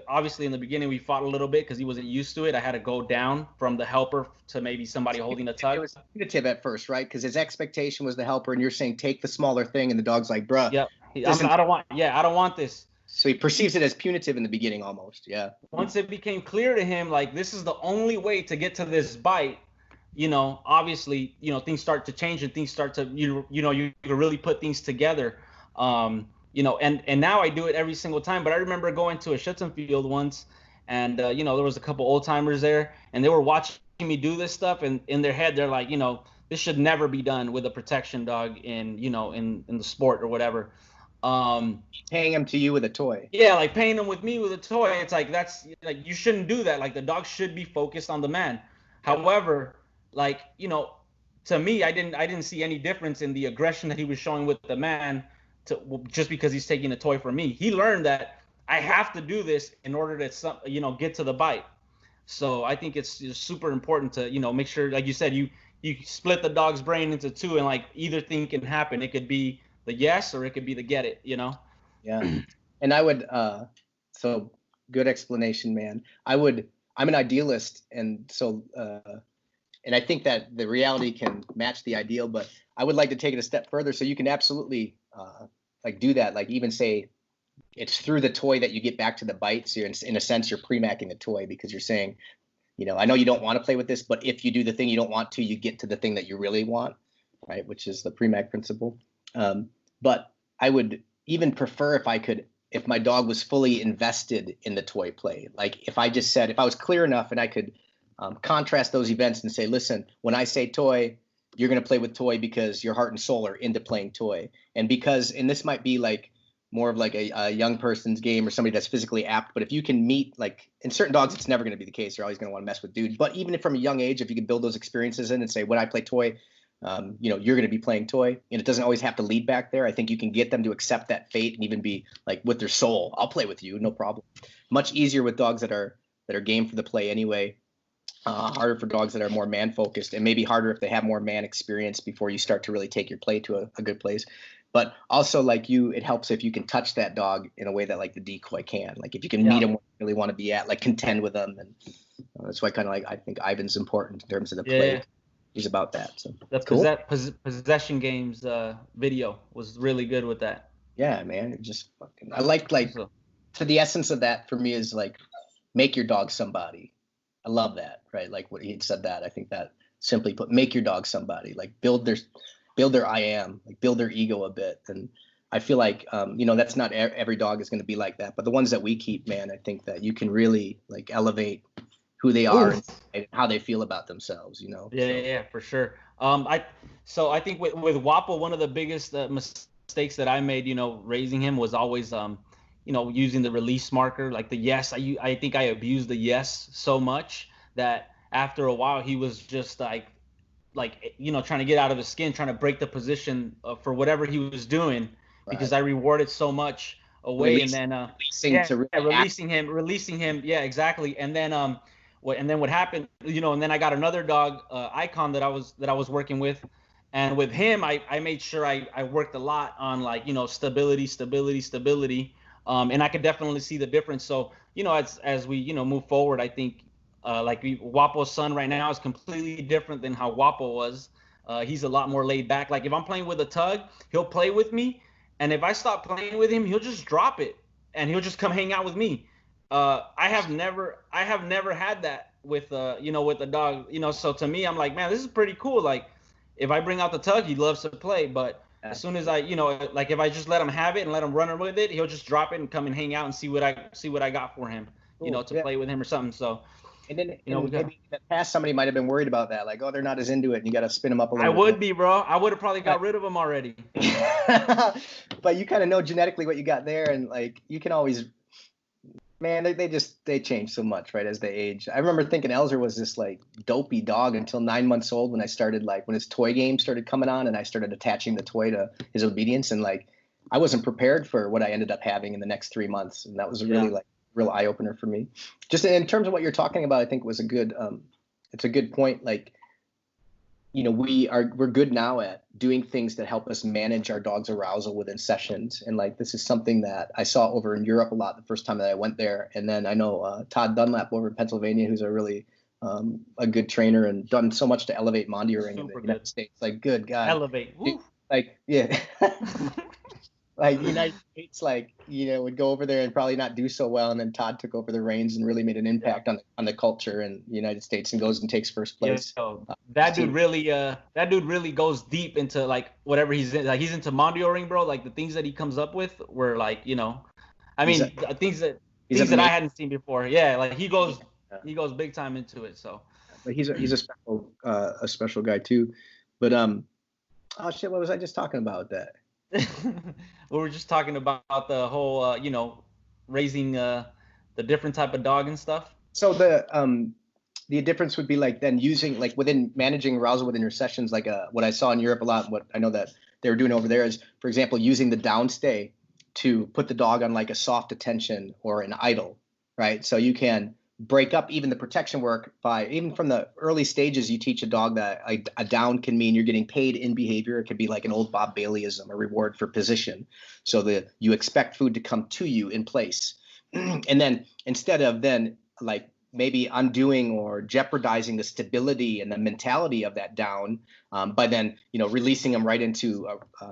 obviously in the beginning we fought a little bit because he wasn't used to it. I had to go down from the helper to maybe somebody holding a tug. It was punitive at first, right? Because his expectation was the helper, and you're saying take the smaller thing, and the dog's like, bruh. Yep. I don't want this. So he perceives it as punitive in the beginning almost, yeah. Once it became clear to him, like, this is the only way to get to this bite, obviously, things start to change and things start to, you can really put things together. And now I do it every single time. But I remember going to a Schützen field once, and there was a couple old timers there, and they were watching me do this stuff, and in their head they're like, this should never be done with a protection dog in the sport or whatever. Paying them to you with a toy. Yeah, like paying them with me with a toy. It's like, that's like, you shouldn't do that. Like the dog should be focused on the man. However, like, to me, I didn't see any difference in the aggression that he was showing with the man just because he's taking a toy from me. He learned that I have to do this in order to, get to the bite. So I think it's just super important to, make sure, like you said, you split the dog's brain into two, and like either thing can happen. It could be the yes, or it could be the get it, Yeah. And I would, so good explanation, man. I'm an idealist. And so, and I think that the reality can match the ideal, but I would like to take it a step further. So you can absolutely like do that. Like even say it's through the toy that you get back to the bite. So in a sense, you're pre-macking the toy because you're saying, I know you don't want to play with this, but if you do the thing you don't want to, you get to the thing that you really want, right? Which is the pre-mac principle. But I would even prefer if my dog was fully invested in the toy play. Like if I was clear enough and I could contrast those events and say, listen, when I say toy, you're going to play with toy because your heart and soul are into playing toy. And this might be like more of like a young person's game or somebody that's physically apt. But if you can meet, like in certain dogs, it's never going to be the case. They're always going to want to mess with dude. But even from a young age, if you can build those experiences in and say, when I play toy, you're going to be playing toy, and it doesn't always have to lead back there. I think you can get them to accept that fate and even be like with their soul, I'll play with you, no problem. Much easier with dogs that are game for the play anyway. Harder for dogs that are more man focused, and maybe harder if they have more man experience before you start to really take your play to a good place. but also like it helps if you can touch that dog in a way that like the decoy can. Like if you can Yeah. meet him where you really want to be at, like contend with them, and that's why kind of like I think Ivan's important in terms of the play. Yeah. He's about that. So The cool. possession games video was really good with that. Yeah, man. It just fucking. I like So, to the essence of that for me is like make your dog somebody. I love that, right? Like what he had said that. I think that simply put, make your dog somebody. Like build their I am, like build their ego a bit. And I feel like that's not every dog is going to be like that, but the ones that we keep, man, I think that you can really like elevate who they are and how they feel about themselves. Yeah, for sure. I think with Wapo, one of the biggest mistakes that I made, raising him was always using the release marker, like the yes. I think I abused the yes so much that after a while he was just like trying to get out of his skin, trying to break the position for whatever he was doing, because I rewarded so much away. And then releasing him. Yeah, exactly. And then what happened, and then I got another dog, Icon, that I was working with. And with him, I made sure I worked a lot on like, stability. And I could definitely see the difference. So, as we, move forward, I think Wapo's son right now is completely different than how Wapo was. He's a lot more laid back. Like if I'm playing with a tug, he'll play with me. And if I stop playing with him, he'll just drop it and he'll just come hang out with me. I have never had that with with the dog. So to me, I'm like, man, this is pretty cool. Like if I bring out the tug, he loves to play, but as soon as I, like if I just let him have it and let him run with it, he'll just drop it and come and hang out and see what I got for him, to play with him or something. So. And then maybe in the past somebody might have been worried about that, like, oh, they're not as into it, and you got to spin them up a little bit. I would be, bro. I would have probably got rid of them already. But you kind of know genetically what you got there, and like you can always, man, they change so much, right, as they age. I remember thinking Elzer was this like dopey dog until 9 months old when I started when his toy game started coming on, and I started attaching the toy to his obedience, and like I wasn't prepared for what I ended up having in the next 3 months, and that was really like real eye opener for me. Just in terms of what you're talking about, I think was it's a good point. Like, we're good now at doing things that help us manage our dog's arousal within sessions. And like, this is something that I saw over in Europe a lot the first time that I went there. And then I know Todd Dunlap over in Pennsylvania, who's a really a good trainer and done so much to elevate mondioring in the United States. Like, good God. Elevate. Dude, like, yeah. Like United States, would go over there and probably not do so well, and then Todd took over the reins and really made an impact on the culture in the United States and goes and takes first place. That dude really goes deep into like whatever he's in. Like he's into mondioring, bro. Like the things that he comes up with were like, things that I hadn't seen before. Yeah, like he goes big time into it. So, but he's a special guy too. But oh shit, what was I just talking about that? We were just talking about the whole, raising the different type of dog and stuff. So the difference would be like then using like within managing arousal within your sessions, like what I saw in Europe a lot, what I know that they were doing over there is, for example, using the downstay to put the dog on like a soft attention or an idle, right? So you can break up even the protection work by, even from the early stages, you teach a dog that a down can mean you're getting paid in behavior. It could be like an old Bob Baileyism, a reward for position. So that you expect food to come to you in place. And then instead of then like maybe undoing or jeopardizing the stability and the mentality of that down by then, releasing them right into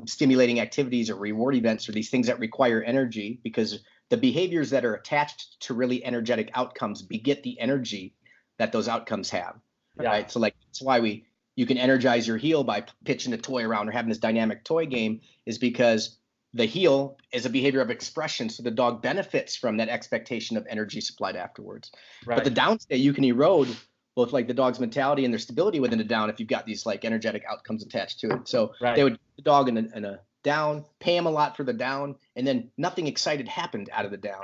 stimulating activities or reward events or these things that require energy, because the behaviors that are attached to really energetic outcomes beget the energy that those outcomes have, right? So like that's why you can energize your heel by pitching a toy around or having this dynamic toy game, is because the heel is a behavior of expression. So the dog benefits from that expectation of energy supplied afterwards. Right. But the downstay, you can erode both like the dog's mentality and their stability within the down if you've got these like energetic outcomes attached to it. So they would put the dog in a down, pay him a lot for the down, and then nothing excited happened out of the down.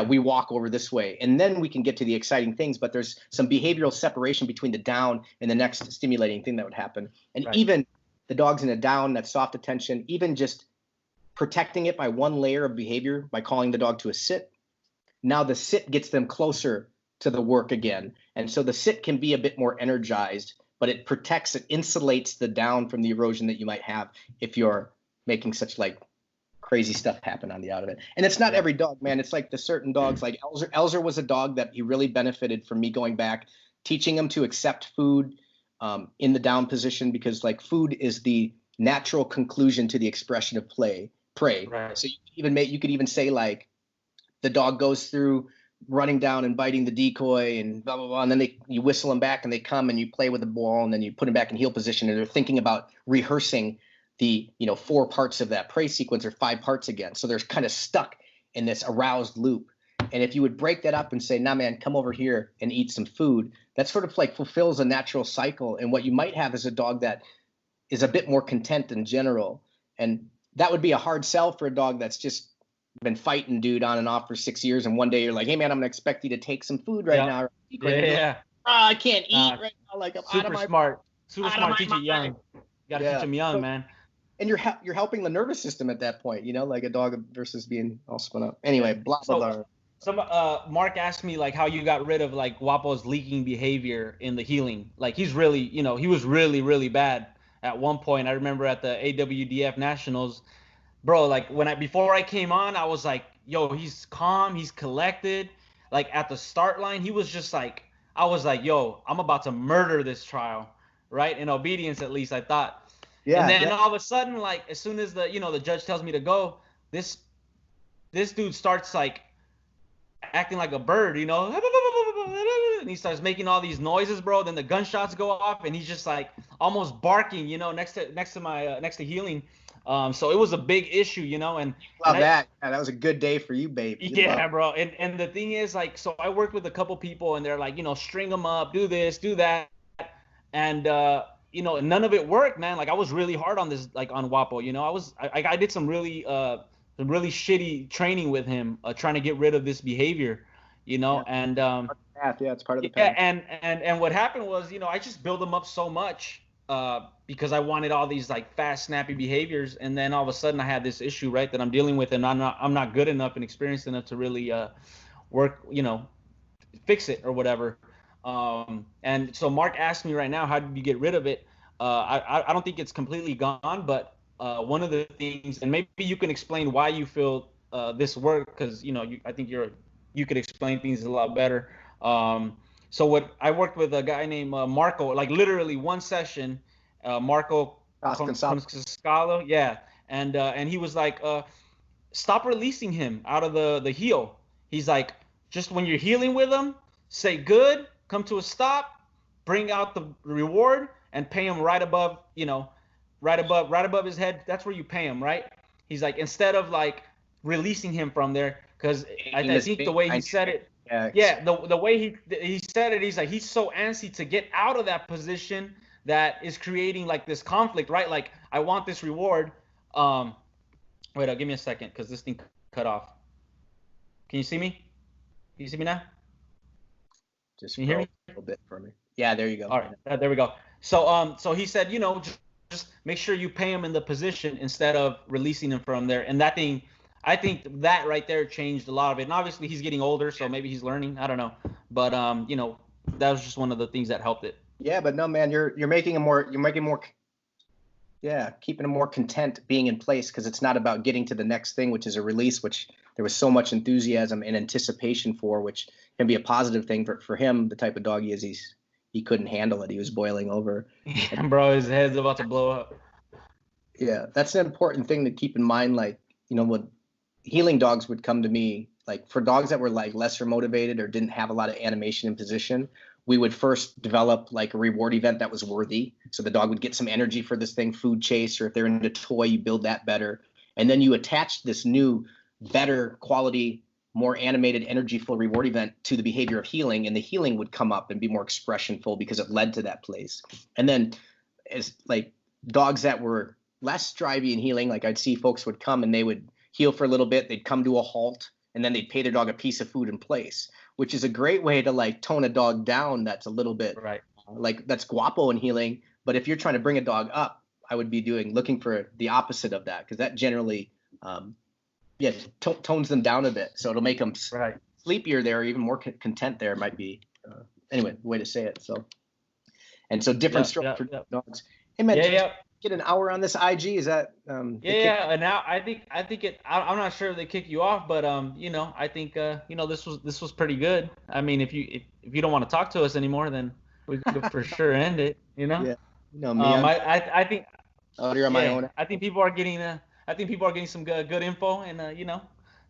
We walk over this way, and then we can get to the exciting things, but there's some behavioral separation between the down and the next stimulating thing that would happen. And even the dog's in a down, that soft attention, even just protecting it by one layer of behavior by calling the dog to a sit. Now the sit gets them closer to the work again. And so the sit can be a bit more energized but it protects, it insulates the down from the erosion that you might have if you're making such like crazy stuff happen on the out of it. And it's not every dog, man. It's like the certain dogs, like Elzer was a dog that he really benefited from me going back, teaching him to accept food in the down position, because like food is the natural conclusion to the expression of prey. Right. So you could even say like the dog goes through running down and biting the decoy and blah blah blah, and then you whistle them back and they come and you play with the ball and then you put them back in heel position, and they're thinking about rehearsing the 4 parts of that prey sequence or 5 parts again. So they're kind of stuck in this aroused loop. And if you would break that up and say, nah man, come over here and eat some food, that sort of like fulfills a natural cycle. And what you might have is a dog that is a bit more content in general. And that would be a hard sell for a dog that's just been fighting dude on and off for 6 years, and one day you're like, hey man, I'm gonna expect you to take some food right now. Yeah. I can't eat right now. Like I'm super smart teach it young. You gotta teach them young, man. And you're helping the nervous system at that point, like a dog versus being all spun up. Anyway, blah blah blah. Mark asked me like how you got rid of like Guapo's leaking behavior in the healing. Like he's really, he was really, really bad at one point. I remember at the AWDF Nationals, bro, like before I came on, I was like, yo, he's calm, he's collected. Like at the start line, he was just like, I was like, yo, I'm about to murder this trial, right? In obedience, at least I thought. Yeah. And then all of a sudden, like as soon as the judge tells me to go, this dude starts like acting like a bird, and he starts making all these noises, bro. Then the gunshots go off, and he's just like almost barking, next to healing. So it was a big issue, and that was a good day for you, babe. Yeah, bro. And the thing is, like, so I worked with a couple people, and they're like, string them up, do this, do that, and none of it worked, man. Like I was really hard on this, like on Guapo. I did some really shitty training with him, trying to get rid of this behavior, and it's part of the path. And what happened was, I just built him up so much. Because I wanted all these like fast, snappy behaviors, and then all of a sudden I had this issue, right, that I'm dealing with, and I'm not good enough and experienced enough to really work, fix it or whatever. And so Mark asked me right now, how did you get rid of it? I don't think it's completely gone, but one of the things, and maybe you can explain why you feel this worked, because I think you could explain things a lot better. So what I worked with a guy named Marco, like literally one session, Marco Conscalo, yeah, and he was like, stop releasing him out of the heel. He's like, just when you're healing with him, say good, come to a stop, bring out the reward, and pay him right above his head. That's where you pay him, right? He's like, instead of like releasing him from there, because I think the way he said it. Yeah, the way he said it, he's like, he's so antsy to get out of that position that is creating like this conflict, right? Like, I want this reward. Wait, give me a second, because this thing cut off. Can you see me? Can you see me now? Just can you hear me? A little bit for me. Yeah, there you go. All right, there we go. So he said, just make sure you pay him in the position instead of releasing him from there. And that thing, I think that right there changed a lot of it. And obviously he's getting older, so maybe he's learning. I don't know. But that was just one of the things that helped it. Yeah, but no, man, you're keeping him more content being in place, because it's not about getting to the next thing, which is a release, which there was so much enthusiasm and anticipation for, which can be a positive thing for him. The type of dog he is, he couldn't handle it. He was boiling over. Yeah, bro, his head's about to blow up. Yeah, that's an important thing to keep in mind. Like, when healing dogs would come to me, like for dogs that were like lesser motivated or didn't have a lot of animation and position, we would first develop like a reward event that was worthy. So the dog would get some energy for this thing, food chase, or if they're into toy, you build that better. And then you attach this new, better quality, more animated, energyful reward event to the behavior of healing, and the healing would come up and be more expressionful because it led to that place. And then as like dogs that were less drivey in healing, like I'd see folks would come and they would heal for a little bit, they'd come to a halt, and then they'd pay their dog a piece of food in place, which is a great way to like tone a dog down that's a little bit right, like that's Guapo in healing. But if you're trying to bring a dog up, I would be looking for the opposite of that, because that generally tones them down a bit, so it'll make them sleepier there, even more content there might be anyway, the way to say it. So And so different stroke for dogs. Hey man, get an hour on this IG. Is that yeah, and now I think I'm not sure if they kick you off, but you know, I think you know, this was pretty good. I mean, if you don't want to talk to us anymore, then we could for sure end it, you know. Yeah. You know me. I think you're on my own. I think people are getting some good info, and you know,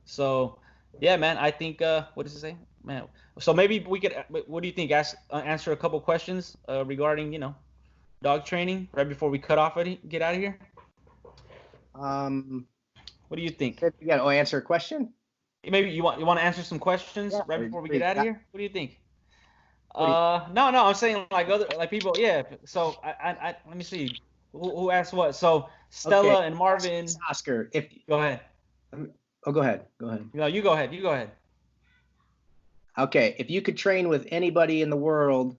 so yeah, man. I think what does it say, man? So maybe we could. What do you think? Answer a couple questions regarding, you know, dog training right before we cut off and get out of here. What do you think? You got to answer a question. Maybe you want to answer some questions right before we get out of here. What do you think? No, I'm saying like other people. Yeah. So I let me see who asked what. So Stella and Marvin. Oscar, go ahead. Go ahead. No, you go ahead. Okay, if you could train with anybody in the world,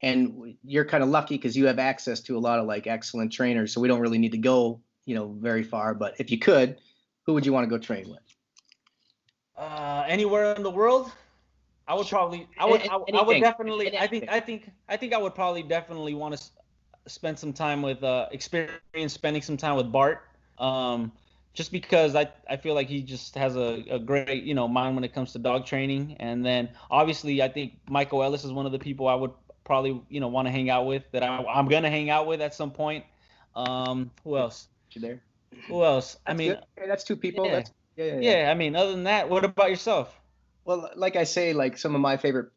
and you're kind of lucky because you have access to a lot of like excellent trainers, so we don't really need to go, you know, very far. But if you could, who would you want to go train with? Anywhere in the world, I would probably, I would definitely, I think I would probably definitely want to spend some time with, spending some time with Bart. Just because I feel like he just has a great, you know, mind when it comes to dog training. And then obviously I think Michael Ellis is one of the people I would probably, you know, want to hang out with, that I'm gonna hang out with at some point. Who else? Who else? I mean, okay, that's two people. Yeah. I mean, other than that, what about yourself? Well, like I say, like some of my favorite.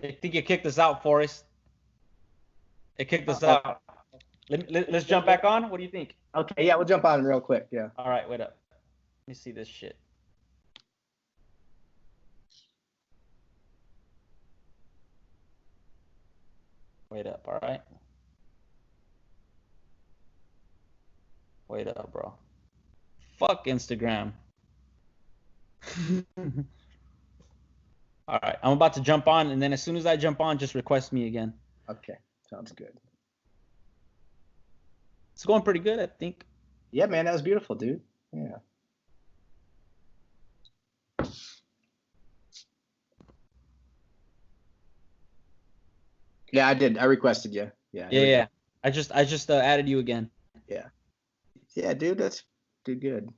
I think you kicked us out, Forrest. It kicked us out. Let's jump back on. What do you think? Okay, yeah, we'll jump on real quick. Yeah. All right, wait up. Let me see this shit. Wait up, all right? Wait up, bro. Fuck Instagram. All right, I'm about to jump on, and then as soon as I jump on, just request me again. Okay, sounds good. It's going pretty good, I think. Yeah, man, that was beautiful, dude. Yeah. Yeah, I did. I requested you. Yeah. Yeah. I just added you again. Yeah. Yeah, dude, that's good.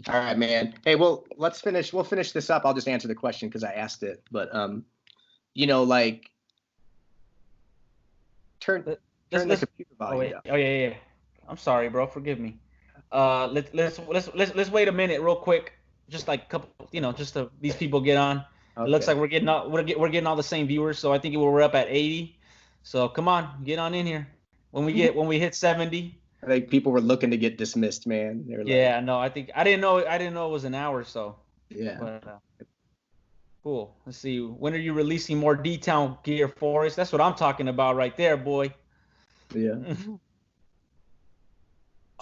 All right, man. Hey, well, we'll finish this up. I'll just answer the question because I asked it. But you know, like turn the computer volume down. Oh yeah. I'm sorry, bro. Forgive me. Let's wait a minute real quick. Just like a couple, you know, just to these people get on. Okay. It looks like we're getting all the same viewers, so I think we're up at 80. So come on, get on in here. When we hit 70. I think people were looking to get dismissed, man. Yeah, no, I didn't know it was an hour, so. Yeah. But, cool. Let's see. When are you releasing more D-Town gear, Forrest? That's what I'm talking about right there, boy. Yeah.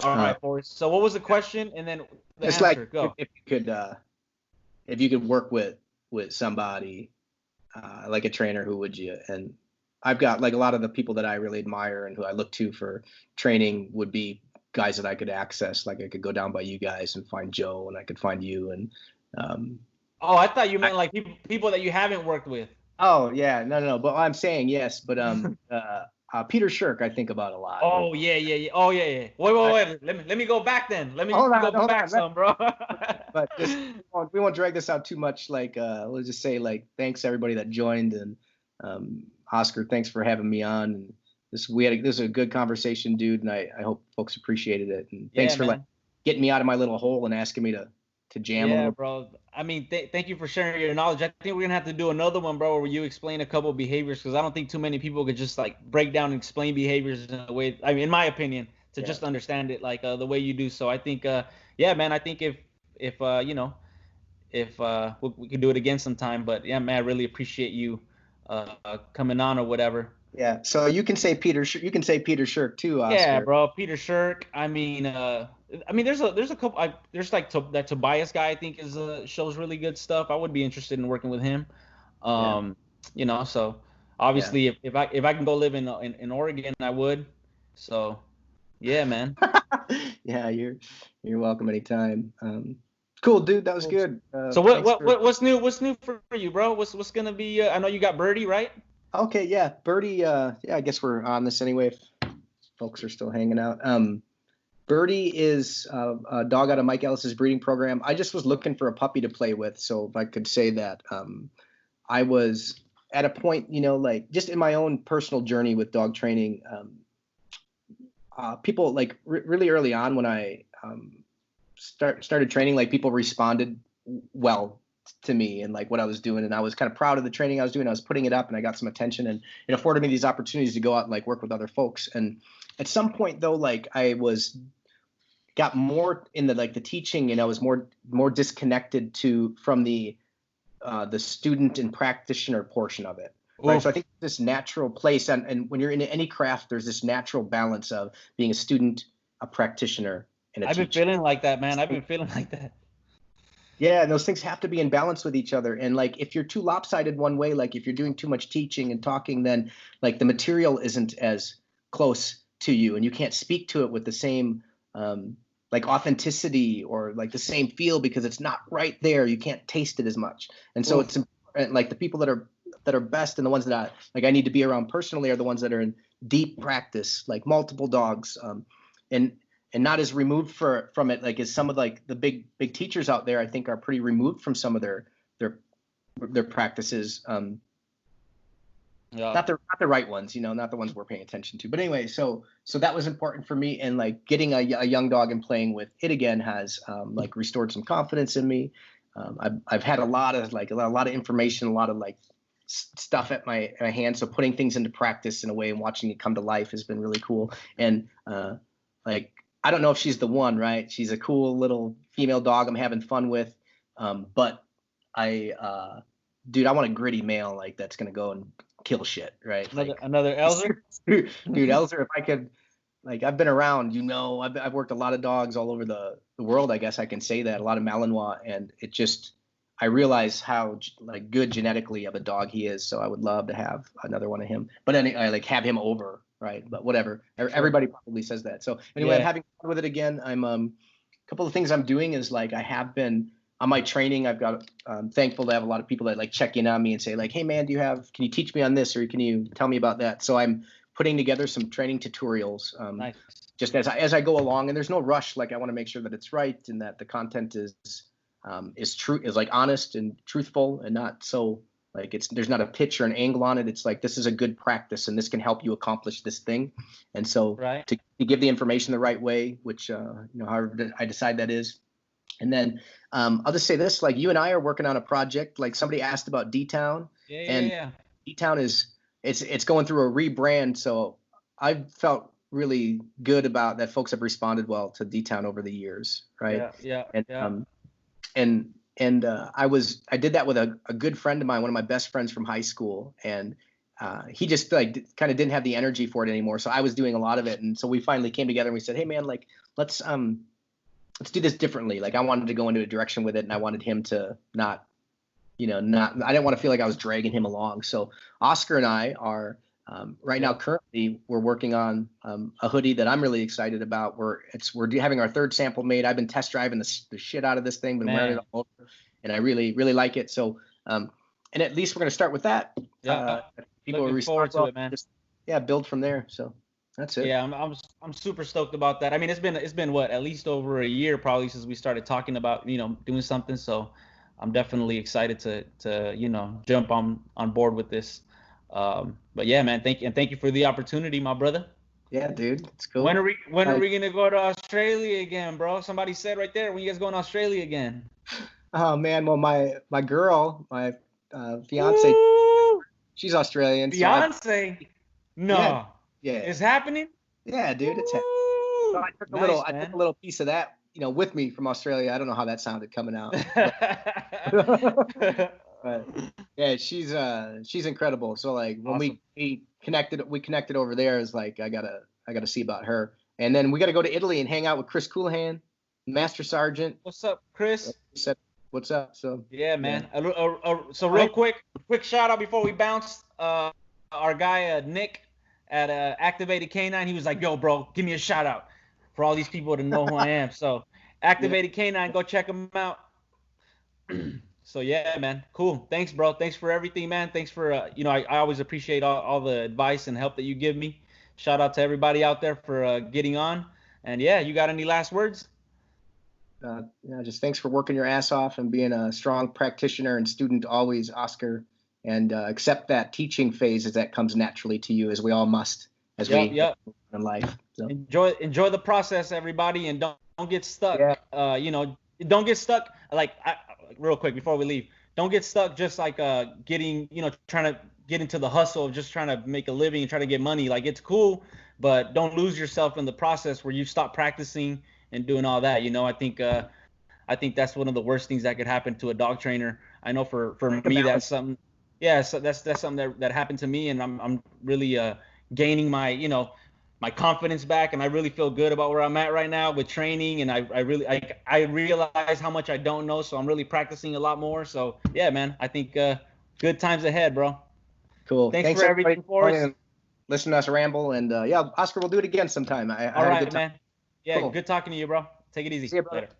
All right, Forrest. So what was the question, and then the it's answer? Like go. If you could work with somebody like a trainer, who would you? And I've got like a lot of the people that I really admire and who I look to for training would be guys that I could access. Like I could go down by you guys and find Joe, and I could find you. And oh, I thought you meant like people that you haven't worked with. Oh yeah, no. But I'm saying yes, but Peter Shirk I think we lot. Oh yeah. Oh yeah. Wait. Let me go back then. Let me go back some, bro. But just we won't drag this out too much. Like we'll just say like thanks everybody that joined, and Oscar, thanks for having me on. And this was a good conversation, dude, and I hope folks appreciated it. And thanks for like getting me out of my little hole and asking me to jam. Yeah, bro. I mean, thank you for sharing your knowledge. I think we're gonna have to do another one, bro, where you explain a couple of behaviors, because I don't think too many people could just like break down and explain behaviors in a way. I mean, in my opinion, to just understand it like the way you do. So I think, yeah, man. I think if you know, if we could do it again sometime. But yeah, man, I really appreciate you coming on or whatever. Yeah. So you can say Peter Shirk too, Oscar. Yeah, bro, Peter Shirk. I mean, there's a couple. There's like that Tobias guy. I think shows really good stuff. I would be interested in working with him. You know, so obviously if I can go live in Oregon, I would. So, yeah, man. Yeah, you're welcome anytime. Cool, dude. That was good. So what's new? What's new for you, bro? What's gonna be? I know you got Birdie, right? Okay, yeah, Birdie. Yeah, I guess we're on this anyway. If folks are still hanging out. Birdie is a dog out of Mike Ellis's breeding program. I just was looking for a puppy to play with, so if I could say that, I was at a point, like just in my own personal journey with dog training. People like really early on when I started training, like people responded well to me and like what I was doing, and I was kind of proud of the training I was doing. I was putting it up, and I got some attention, and it afforded me these opportunities to go out and like work with other folks. And at some point though, like I got more in the like the teaching, and I was more disconnected from the student and practitioner portion of it. Right. So I think this natural place, and when you're in any craft, there's this natural balance of being a student, a practitioner, and a teacher. I've been feeling like that, man. I've been feeling like that. Yeah, and those things have to be in balance with each other. And like if you're too lopsided one way, like if you're doing too much teaching and talking, then like the material isn't as close to you, and you can't speak to it with the same like authenticity or like the same feel because it's not right there. You can't taste it as much. And so it's important, like the people that are best and the ones that I need to be around personally are the ones that are in deep practice, like multiple dogs, and not as removed from it like as some of like the big teachers out there. I think are pretty removed from some of their practices. Not the right ones, not the ones we're paying attention to. But anyway, so that was important for me, and like getting a young dog and playing with it again has like restored some confidence in me. I've had a lot of information, a lot of like stuff at my hand. So putting things into practice in a way and watching it come to life has been really cool. And like, I don't know if she's the one, right? She's a cool little female dog I'm having fun with. But dude, I want a gritty male, like that's going to go and kill shit, right? Another Elzer? Dude, Elzer, if I could, like I've been around, I've worked a lot of dogs all over the world. I guess I can say that, a lot of Malinois, and it just, I realize how like good genetically of a dog he is. So I would love to have another one of him, but I like have him over, right? But whatever, everybody probably says that. So anyway, I'm having fun with it again. I'm a couple of things I'm doing is like I have been on my training. I've got thankful to have a lot of people that like check in on me and say like, hey man, can you teach me on this, or can you tell me about that? So I'm putting together some training tutorials nice. Just as I go along, and there's no rush. Like I want to make sure that it's right and that the content is true, is like honest and truthful, and not so like there's not a pitch or an angle on it. It's like, this is a good practice and this can help you accomplish this thing. And so to give the information the right way, which however I decide that is. And then I'll just say this, like you and I are working on a project. Like somebody asked about D-Town, D-Town it's going through a rebrand. So I've felt really good about that. Folks have responded well to D-Town over the years. Right. And I did that with a good friend of mine, one of my best friends from high school. And he just like kind of didn't have the energy for it anymore. So I was doing a lot of it. And so we finally came together and we said, hey man, like, let's do this differently. Like I wanted to go into a direction with it, and I wanted him to I didn't want to feel like I was dragging him along. So Oscar and I are right now, currently we're working on a hoodie that I'm really excited about. We're having our third sample made. I've been test driving the shit out of this thing, been wearing it all over, and I really, really like it. So, and at least we're going to start with that. People looking forward to it, man. Build from there. So. That's it. Yeah, I'm super stoked about that. I mean, it's been what, at least over a year probably since we started talking about doing something. So I'm definitely excited to jump on board with this. But yeah, man, thank you for the opportunity, my brother. Yeah, dude, it's cool. When are we gonna go to Australia again, bro? Somebody said right there, when you guys going to Australia again? Oh man, well my girl, my fiance, Woo! She's Australian. Fiance? So no. Yeah. It's happening? Yeah, dude, it's happening. So I took a little piece of that, with me from Australia. I don't know how that sounded coming out. But yeah, she's incredible. So like when awesome. we connected over there, is like I gotta see about her. And then we gotta go to Italy and hang out with Chris Coolahan, Master Sergeant. What's up, Chris? What's up? So yeah, man. So real quick shout out before we bounce. Our guy Nick at Activated Canine, he was like, yo, bro, give me a shout out for all these people to know who I am. So Activated Canine, go check him out. So yeah, man, cool. Thanks, bro. Thanks for everything, man. Thanks for I always appreciate all the advice and help that you give me. Shout out to everybody out there for getting on. And yeah, you got any last words? Just thanks for working your ass off and being a strong practitioner and student always, Oscar. And accept that teaching phase as that comes naturally to you, as we all must, as we in life. So enjoy the process, everybody, and don't get stuck. Yeah. Don't get stuck. Real quick before we leave, don't get stuck just like getting, trying to get into the hustle of just trying to make a living and try to get money. Like, it's cool, but don't lose yourself in the process where you stop practicing and doing all that. I think that's one of the worst things that could happen to a dog trainer. I know for me that's something. Yeah, so that's something that happened to me, and I'm really gaining my confidence back, and I really feel good about where I'm at right now with training, and I realize how much I don't know, so I'm really practicing a lot more. So yeah, man, I think good times ahead, bro. Cool. Thanks for everything, Forrest. Listen to us ramble, and yeah, Oscar, we'll do it again sometime. All right, man. Yeah, cool. Good talking to you, bro. Take it easy. See you, brother. Later.